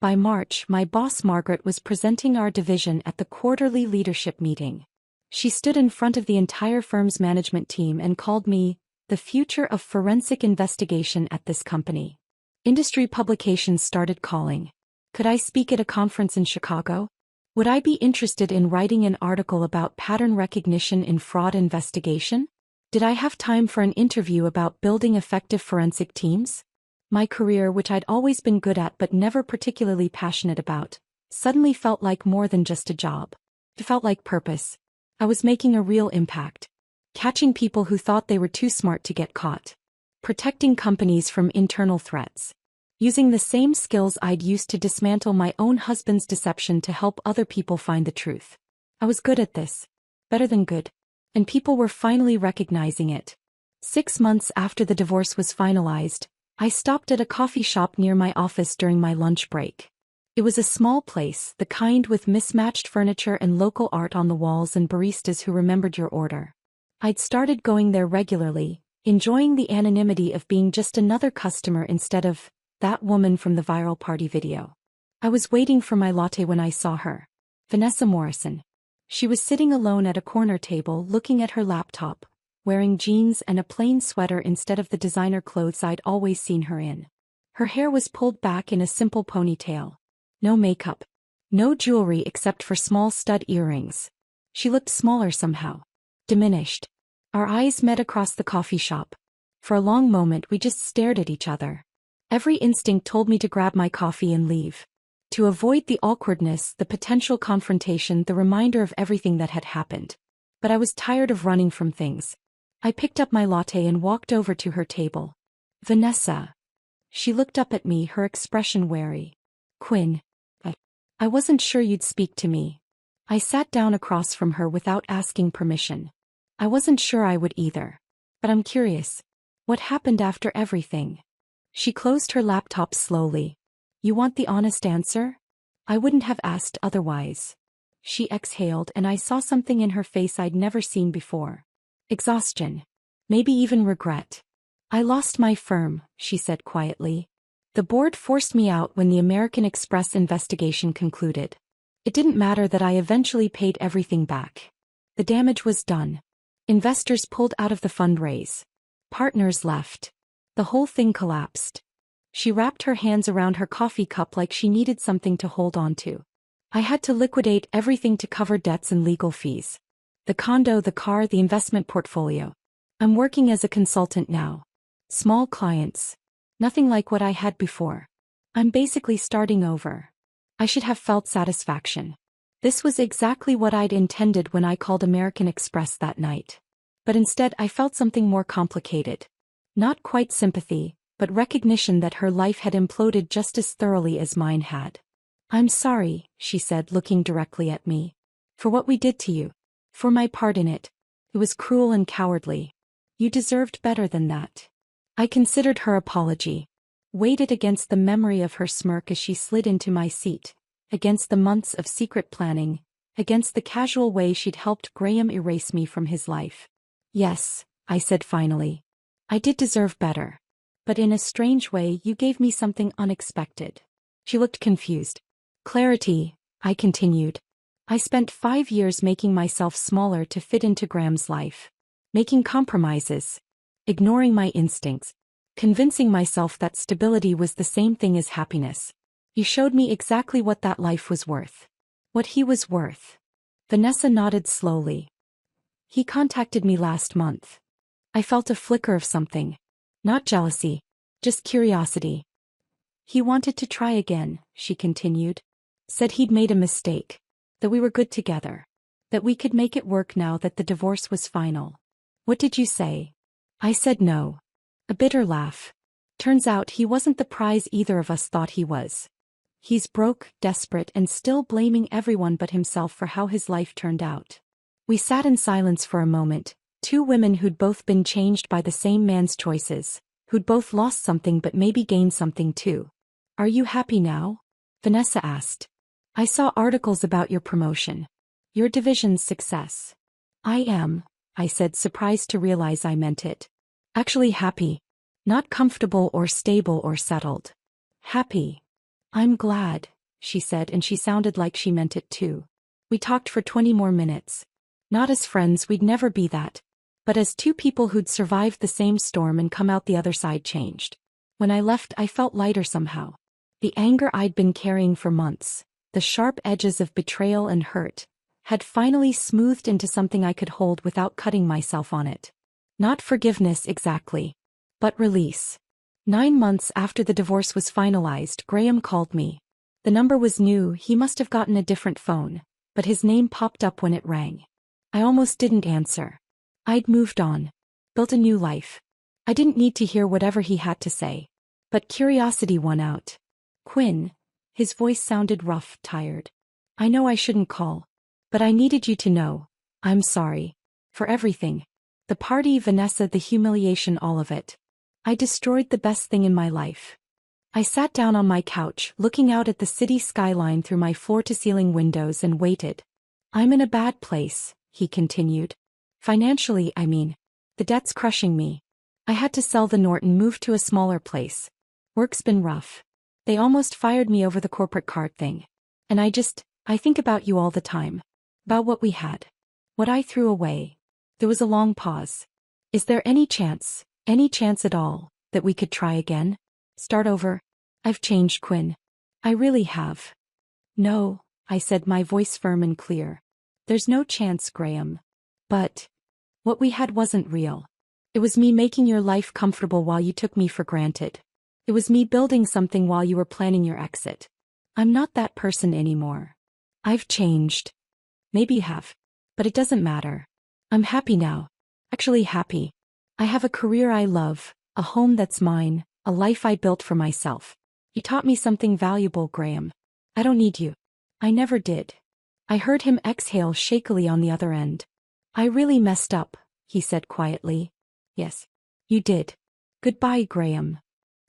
By March, my boss Margaret was presenting our division at the quarterly leadership meeting. She stood in front of the entire firm's management team and called me the future of forensic investigation at this company. Industry publications started calling. Could I speak at a conference in Chicago? Would I be interested in writing an article about pattern recognition in fraud investigation? Did I have time for an interview about building effective forensic teams? My career, which I'd always been good at but never particularly passionate about, suddenly felt like more than just a job. It felt like purpose. I was making a real impact. Catching people who thought they were too smart to get caught. Protecting companies from internal threats. Using the same skills I'd used to dismantle my own husband's deception to help other people find the truth. I was good at this. Better than good. And people were finally recognizing it. 6 months after the divorce was finalized, I stopped at a coffee shop near my office during my lunch break. It was a small place, the kind with mismatched furniture and local art on the walls and baristas who remembered your order. I'd started going there regularly, enjoying the anonymity of being just another customer instead of that woman from the viral party video. I was waiting for my latte when I saw her. Vanessa Morrison. She was sitting alone at a corner table looking at her laptop, wearing jeans and a plain sweater instead of the designer clothes I'd always seen her in. Her hair was pulled back in a simple ponytail. No makeup. No jewelry except for small stud earrings. She looked smaller somehow. Diminished. Our eyes met across the coffee shop. For a long moment we just stared at each other. Every instinct told me to grab my coffee and leave. To avoid the awkwardness, the potential confrontation, the reminder of everything that had happened. But I was tired of running from things. I picked up my latte and walked over to her table. Vanessa. She looked up at me, her expression wary. Quinn. I wasn't sure you'd speak to me. I sat down across from her without asking permission. I wasn't sure I would either. But I'm curious. What happened after everything? She closed her laptop slowly. You want the honest answer? I wouldn't have asked otherwise. She exhaled and I saw something in her face I'd never seen before. Exhaustion. Maybe even regret. I lost my firm, she said quietly. The board forced me out when the American Express investigation concluded. It didn't matter that I eventually paid everything back. The damage was done. Investors pulled out of the fundraise. Partners left. The whole thing collapsed. She wrapped her hands around her coffee cup like she needed something to hold on to. I had to liquidate everything to cover debts and legal fees. The condo, the car, the investment portfolio. I'm working as a consultant now. Small clients. Nothing like what I had before. I'm basically starting over. I should have felt satisfaction. This was exactly what I'd intended when I called American Express that night. But instead I felt something more complicated. Not quite sympathy, but but recognition that her life had imploded just as thoroughly as mine had. "I'm sorry," she said, looking directly at me. "For what we did to you. For my part in it. It was cruel and cowardly. You deserved better than that." I considered her apology, weighed it against the memory of her smirk as she slid into my seat, against the months of secret planning, against the casual way she'd helped Graham erase me from his life. "Yes," I said finally. "I did deserve better. But in a strange way you gave me something unexpected." She looked confused. "Clarity," I continued. "I spent 5 years making myself smaller to fit into Graham's life. Making compromises. Ignoring my instincts. Convincing myself that stability was the same thing as happiness. You showed me exactly what that life was worth. What he was worth." Vanessa nodded slowly. "He contacted me last month." I felt a flicker of something. Not jealousy. Just curiosity. "He wanted to try again," she continued. "Said he'd made a mistake. That we were good together. That we could make it work now that the divorce was final." "What did you say?" I said no. A bitter laugh. "Turns out he wasn't the prize either of us thought he was. He's broke, desperate, and still blaming everyone but himself for how his life turned out." We sat in silence for a moment, two women who'd both been changed by the same man's choices, who'd both lost something but maybe gained something too. "Are you happy now?" Vanessa asked. "I saw articles about your promotion. Your division's success." "I am," I said, surprised to realize I meant it. "Actually happy. Not comfortable or stable or settled. Happy." "I'm glad," she said, and she sounded like she meant it too. We talked for 20 more minutes. Not as friends, we'd never be that. But as two people who'd survived the same storm and come out the other side changed. When I left, I felt lighter somehow. The anger I'd been carrying for months, the sharp edges of betrayal and hurt, had finally smoothed into something I could hold without cutting myself on it. Not forgiveness exactly, but release. 9 months after the divorce was finalized, Graham called me. The number was new, he must have gotten a different phone, but his name popped up when it rang. I almost didn't answer. I'd moved on. Built a new life. I didn't need to hear whatever he had to say. But curiosity won out. "Quinn," his voice sounded rough, tired. "I know I shouldn't call. But I needed you to know. I'm sorry. For everything. The party, Vanessa, the humiliation, all of it. I destroyed the best thing in my life." I sat down on my couch, looking out at the city skyline through my floor-to-ceiling windows and waited. "I'm in a bad place," he continued. "Financially, I mean. The debt's crushing me. I had to sell the Norton, move to a smaller place. Work's been rough. They almost fired me over the corporate card thing. And I think about you all the time. About what we had. What I threw away." There was a long pause. "Is there any chance at all, that we could try again? Start over? I've changed, Quinn. I really have." "No," I said, my voice firm and clear. "There's no chance, Graham. But what we had wasn't real. It was me making your life comfortable while you took me for granted. It was me building something while you were planning your exit. I'm not that person anymore. I've changed. Maybe you have. But it doesn't matter. I'm happy now. Actually happy. I have a career I love, a home that's mine, a life I built for myself. You taught me something valuable, Graham. I don't need you. I never did." I heard him exhale shakily on the other end. "I really messed up," he said quietly. "Yes. You did. Goodbye, Graham."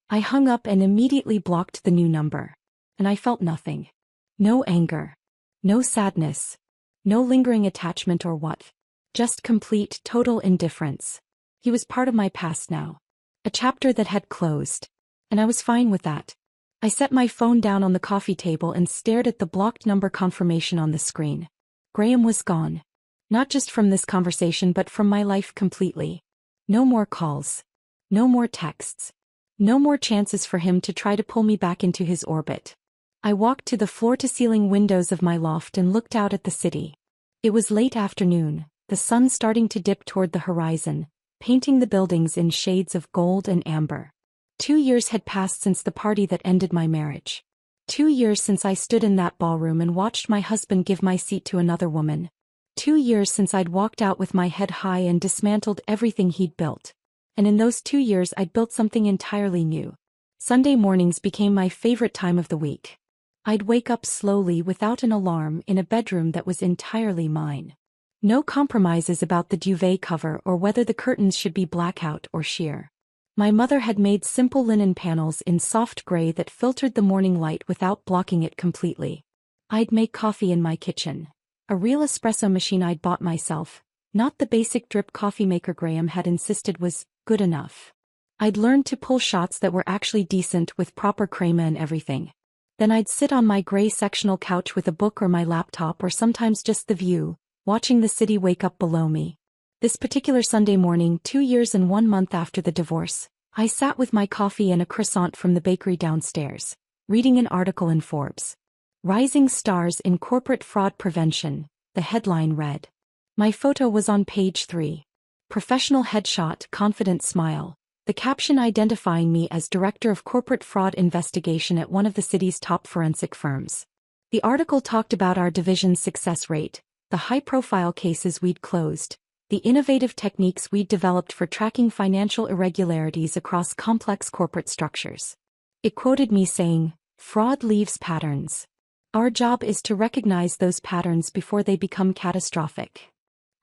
I hung up and immediately blocked the new number. And I felt nothing. No anger. No sadness. No lingering attachment or what. Just complete, total indifference. He was part of my past now. A chapter that had closed. And I was fine with that. I set my phone down on the coffee table and stared at the blocked number confirmation on the screen. Graham was gone. Not just from this conversation but from my life completely. No more calls. No more texts. No more chances for him to try to pull me back into his orbit. I walked to the floor-to-ceiling windows of my loft and looked out at the city. It was late afternoon, the sun starting to dip toward the horizon, painting the buildings in shades of gold and amber. 2 years had passed since the party that ended my marriage. 2 years since I stood in that ballroom and watched my husband give my seat to another woman. 2 years since I'd walked out with my head high and dismantled everything he'd built. And in those 2 years I'd built something entirely new. Sunday mornings became my favorite time of the week. I'd wake up slowly without an alarm in a bedroom that was entirely mine. No compromises about the duvet cover or whether the curtains should be blackout or sheer. My mother had made simple linen panels in soft gray that filtered the morning light without blocking it completely. I'd make coffee in my kitchen. A real espresso machine I'd bought myself, not the basic drip coffee maker Graham had insisted was good enough. I'd learned to pull shots that were actually decent with proper crema and everything. Then I'd sit on my gray sectional couch with a book or my laptop or sometimes just the view, watching the city wake up below me. This particular Sunday morning, 2 years and 1 month after the divorce, I sat with my coffee and a croissant from the bakery downstairs, reading an article in Forbes. Rising Stars in Corporate Fraud Prevention, the headline read. My photo was on page 3. Professional headshot, confident smile. The caption identifying me as Director of Corporate Fraud Investigation at one of the city's top forensic firms. The article talked about our division's success rate, the high-profile cases we'd closed, the innovative techniques we'd developed for tracking financial irregularities across complex corporate structures. It quoted me saying, "Fraud leaves patterns. Our job is to recognize those patterns before they become catastrophic."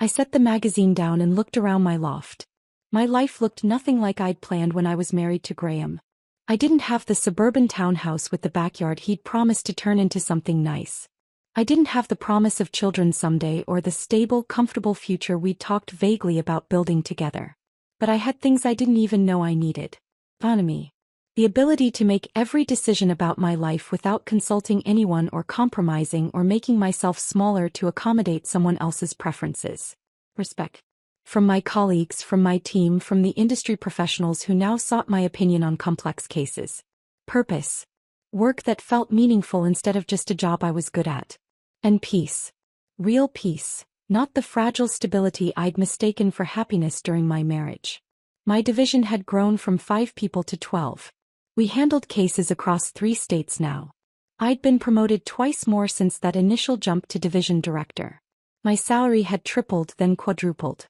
I set the magazine down and looked around my loft. My life looked nothing like I'd planned when I was married to Graham. I didn't have the suburban townhouse with the backyard he'd promised to turn into something nice. I didn't have the promise of children someday or the stable, comfortable future we'd talked vaguely about building together. But I had things I didn't even know I needed. Autonomy. The ability to make every decision about my life without consulting anyone or compromising or making myself smaller to accommodate someone else's preferences. Respect. From my colleagues, from my team, from the industry professionals who now sought my opinion on complex cases. Purpose. Work that felt meaningful instead of just a job I was good at. And peace. Real peace, not the fragile stability I'd mistaken for happiness during my marriage. My division had grown from 5 people to 12. We handled cases across 3 states now. I'd been promoted twice more since that initial jump to division director. My salary had tripled, then quadrupled.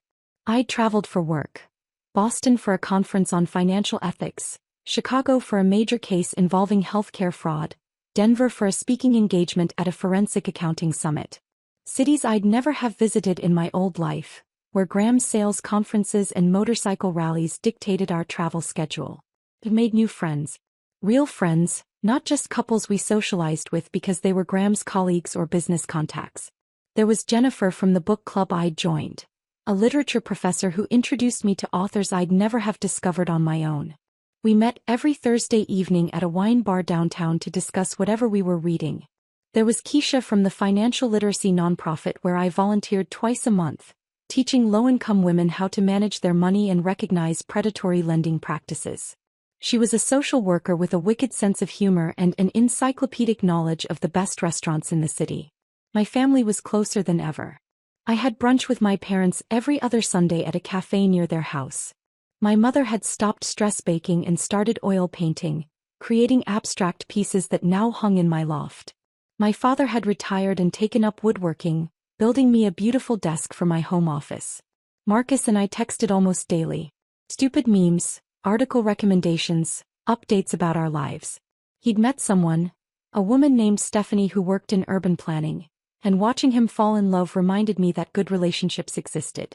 I'd traveled for work. Boston for a conference on financial ethics, Chicago for a major case involving healthcare fraud, Denver for a speaking engagement at a forensic accounting summit. Cities I'd never have visited in my old life, where Graham's sales conferences and motorcycle rallies dictated our travel schedule. It made new friends. Real friends, not just couples we socialized with because they were Graham's colleagues or business contacts. There was Jennifer from the book club I'd joined, a literature professor who introduced me to authors I'd never have discovered on my own. We met every Thursday evening at a wine bar downtown to discuss whatever we were reading. There was Keisha from the financial literacy nonprofit where I volunteered twice a month, teaching low-income women how to manage their money and recognize predatory lending practices. She was a social worker with a wicked sense of humor and an encyclopedic knowledge of the best restaurants in the city. My family was closer than ever. I had brunch with my parents every other Sunday at a cafe near their house. My mother had stopped stress baking and started oil painting, creating abstract pieces that now hung in my loft. My father had retired and taken up woodworking, building me a beautiful desk for my home office. Marcus and I texted almost daily. Stupid memes, article recommendations, updates about our lives. He'd met someone, a woman named Stephanie who worked in urban planning, and watching him fall in love reminded me that good relationships existed.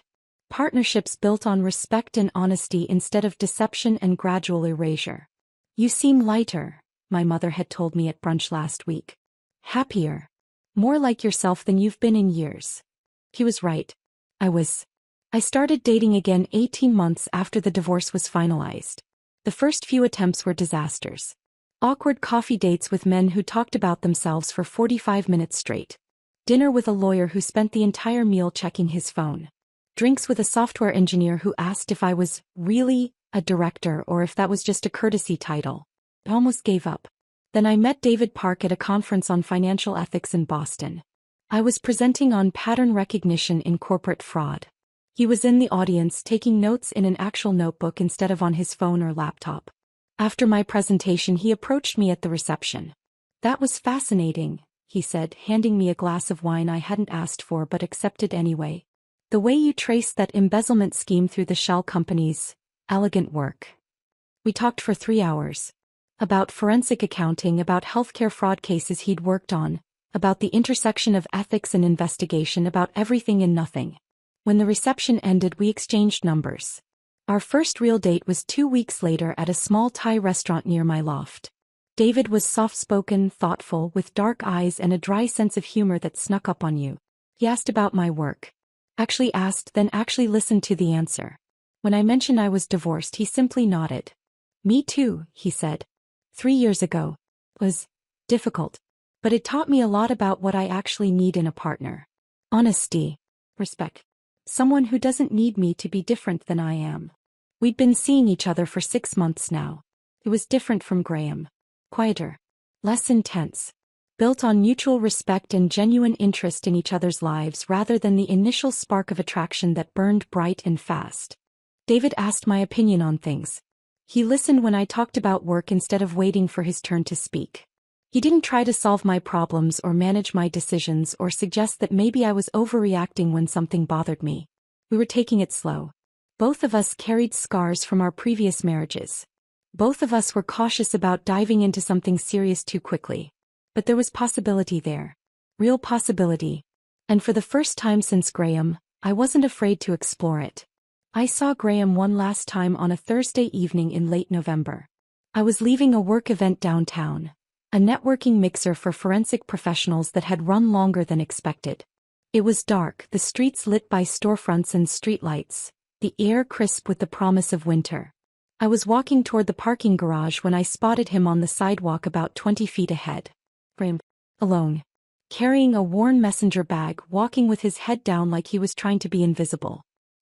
Partnerships built on respect and honesty instead of deception and gradual erasure. You seem lighter, my mother had told me at brunch last week. Happier. More like yourself than you've been in years. He was right. I started dating again 18 months after the divorce was finalized. The first few attempts were disasters. Awkward coffee dates with men who talked about themselves for 45 minutes straight. Dinner with a lawyer who spent the entire meal checking his phone. Drinks with a software engineer who asked if I was really a director or if that was just a courtesy title. I almost gave up. Then I met David Park at a conference on financial ethics in Boston. I was presenting on pattern recognition in corporate fraud. He was in the audience taking notes in an actual notebook instead of on his phone or laptop. After my presentation, he approached me at the reception. "That was fascinating," he said, handing me a glass of wine I hadn't asked for but accepted anyway. "The way you traced that embezzlement scheme through the shell companies, elegant work. We talked for 3 hours. About forensic accounting, about healthcare fraud cases he'd worked on, about the intersection of ethics and investigation, about everything and nothing. When the reception ended, we exchanged numbers. Our first real date was 2 weeks later at a small Thai restaurant near my loft. David was soft-spoken, thoughtful, with dark eyes and a dry sense of humor that snuck up on you. He asked about my work. Actually asked, then actually listened to the answer. When I mentioned I was divorced, he simply nodded. Me too, he said. 3 years ago. Was difficult. But it taught me a lot about what I actually need in a partner. Honesty. Respect. Someone who doesn't need me to be different than I am. We'd been seeing each other for 6 months now. It was different from Graham. Quieter. Less intense. Built on mutual respect and genuine interest in each other's lives rather than the initial spark of attraction that burned bright and fast. David asked my opinion on things. He listened when I talked about work instead of waiting for his turn to speak. He didn't try to solve my problems or manage my decisions or suggest that maybe I was overreacting when something bothered me. We were taking it slow. Both of us carried scars from our previous marriages. Both of us were cautious about diving into something serious too quickly. But there was possibility there. Real possibility. And for the first time since Graham, I wasn't afraid to explore it. I saw Graham one last time on a Thursday evening in late November. I was leaving a work event downtown. A networking mixer for forensic professionals that had run longer than expected. It was dark, the streets lit by storefronts and streetlights, the air crisp with the promise of winter. I was walking toward the parking garage when I spotted him on the sidewalk about 20 feet ahead. Graham. Alone. Carrying a worn messenger bag, walking with his head down like he was trying to be invisible.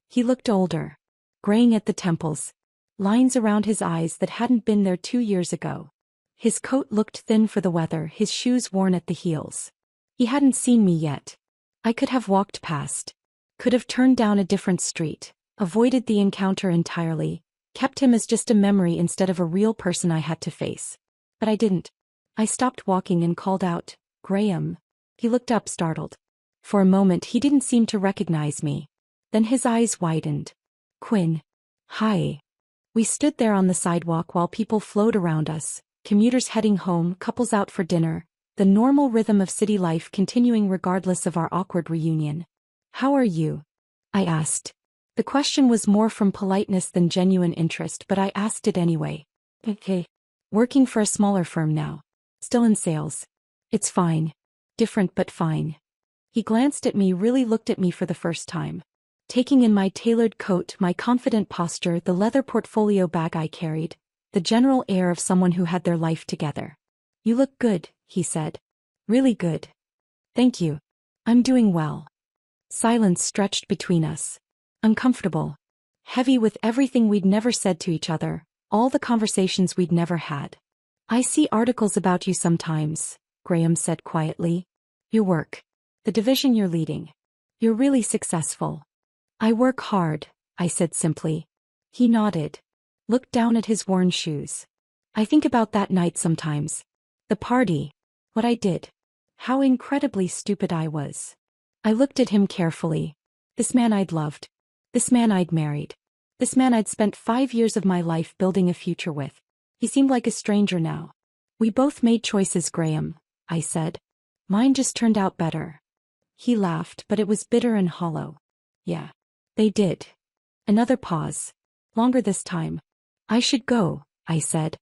He looked older. Graying at the temples. Lines around his eyes that hadn't been there 2 years ago. His coat looked thin for the weather, his shoes worn at the heels. He hadn't seen me yet. I could have walked past. Could have turned down a different street, avoided the encounter entirely, kept him as just a memory instead of a real person I had to face. But I didn't. I stopped walking and called out, "Graham." He looked up startled. For a moment he didn't seem to recognize me. Then his eyes widened. "Quinn." "Hi." We stood there on the sidewalk while people flowed around us, commuters heading home, couples out for dinner, the normal rhythm of city life continuing regardless of our awkward reunion. "How are you?" I asked. The question was more from politeness than genuine interest, but I asked it anyway. "Okay. Working for a smaller firm now. Still in sales. It's fine. Different but fine." He glanced at me, really looked at me for the first time. Taking in my tailored coat, my confident posture, the leather portfolio bag I carried, the general air of someone who had their life together. "You look good," he said. "Really good." "Thank you. I'm doing well." Silence stretched between us. Uncomfortable. Heavy with everything we'd never said to each other, all the conversations we'd never had. "I see articles about you sometimes," Graham said quietly. "Your work. The division you're leading. You're really successful." "I work hard," I said simply. He nodded. Looked down at his worn shoes. "I think about that night sometimes. The party. What I did. How incredibly stupid I was." I looked at him carefully. This man I'd loved. This man I'd married. This man I'd spent 5 years of my life building a future with. He seemed like a stranger now. "We both made choices, Graham," I said. "Mine just turned out better." He laughed, but it was bitter and hollow. "Yeah. They did." Another pause. Longer this time. "I should go," I said.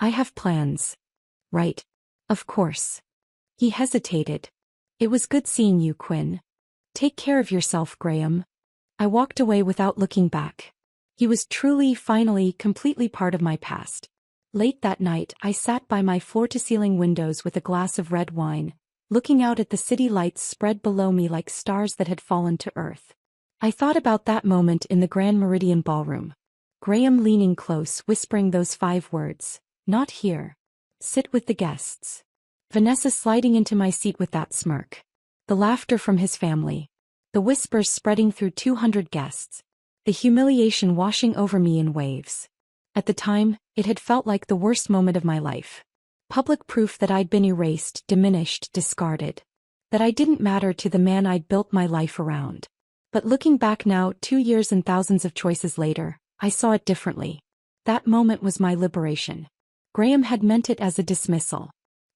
"I have plans." "Right. Of course." He hesitated. "It was good seeing you, Quinn. Take care of yourself, Graham." I walked away without looking back. He was truly, finally, completely part of my past. Late that night, I sat by my floor-to-ceiling windows with a glass of red wine, looking out at the city lights spread below me like stars that had fallen to earth. I thought about that moment in the Grand Meridian Ballroom. Graham leaning close, whispering those 5 words, "Not here. Sit with the guests." Vanessa sliding into my seat with that smirk. The laughter from his family. The whispers spreading through 200 guests. The humiliation washing over me in waves. At the time, it had felt like the worst moment of my life. Public proof that I'd been erased, diminished, discarded. That I didn't matter to the man I'd built my life around. But looking back now, 2 years and thousands of choices later, I saw it differently. That moment was my liberation. Graham had meant it as a dismissal.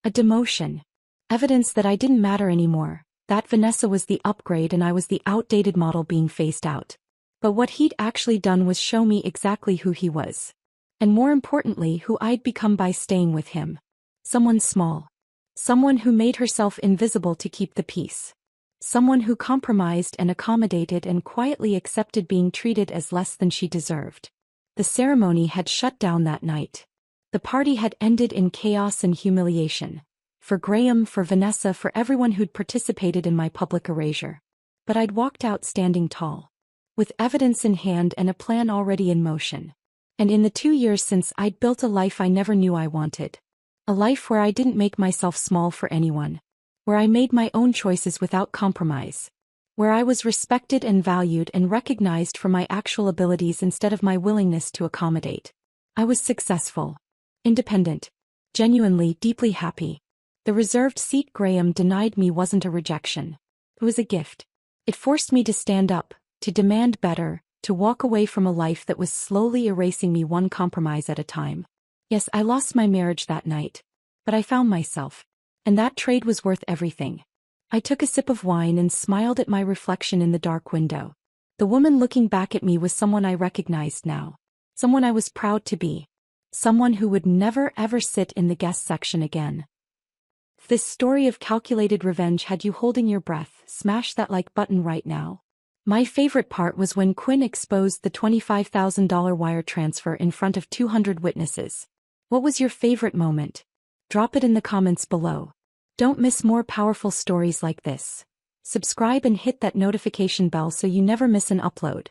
A demotion. Evidence that I didn't matter anymore, that Vanessa was the upgrade and I was the outdated model being phased out. But what he'd actually done was show me exactly who he was. And more importantly, who I'd become by staying with him. Someone small. Someone who made herself invisible to keep the peace. Someone who compromised and accommodated and quietly accepted being treated as less than she deserved. The ceremony had shut down that night. The party had ended in chaos and humiliation. For Graham, for Vanessa, for everyone who'd participated in my public erasure. But I'd walked out standing tall. With evidence in hand and a plan already in motion. And in the 2 years since, I'd built a life I never knew I wanted. A life where I didn't make myself small for anyone. Where I made my own choices without compromise. Where I was respected and valued and recognized for my actual abilities instead of my willingness to accommodate. I was successful. Independent. Genuinely, deeply happy. The reserved seat Graham denied me wasn't a rejection. It was a gift. It forced me to stand up, to demand better, to walk away from a life that was slowly erasing me one compromise at a time. Yes, I lost my marriage that night. But I found myself. And that trade was worth everything. I took a sip of wine and smiled at my reflection in the dark window. The woman looking back at me was someone I recognized now. Someone I was proud to be. Someone who would never ever sit in the guest section again. If this story of calculated revenge had you holding your breath, smash that like button right now. My favorite part was when Quinn exposed the $25,000 wire transfer in front of 200 witnesses. What was your favorite moment? Drop it in the comments below. Don't miss more powerful stories like this. Subscribe and hit that notification bell so you never miss an upload.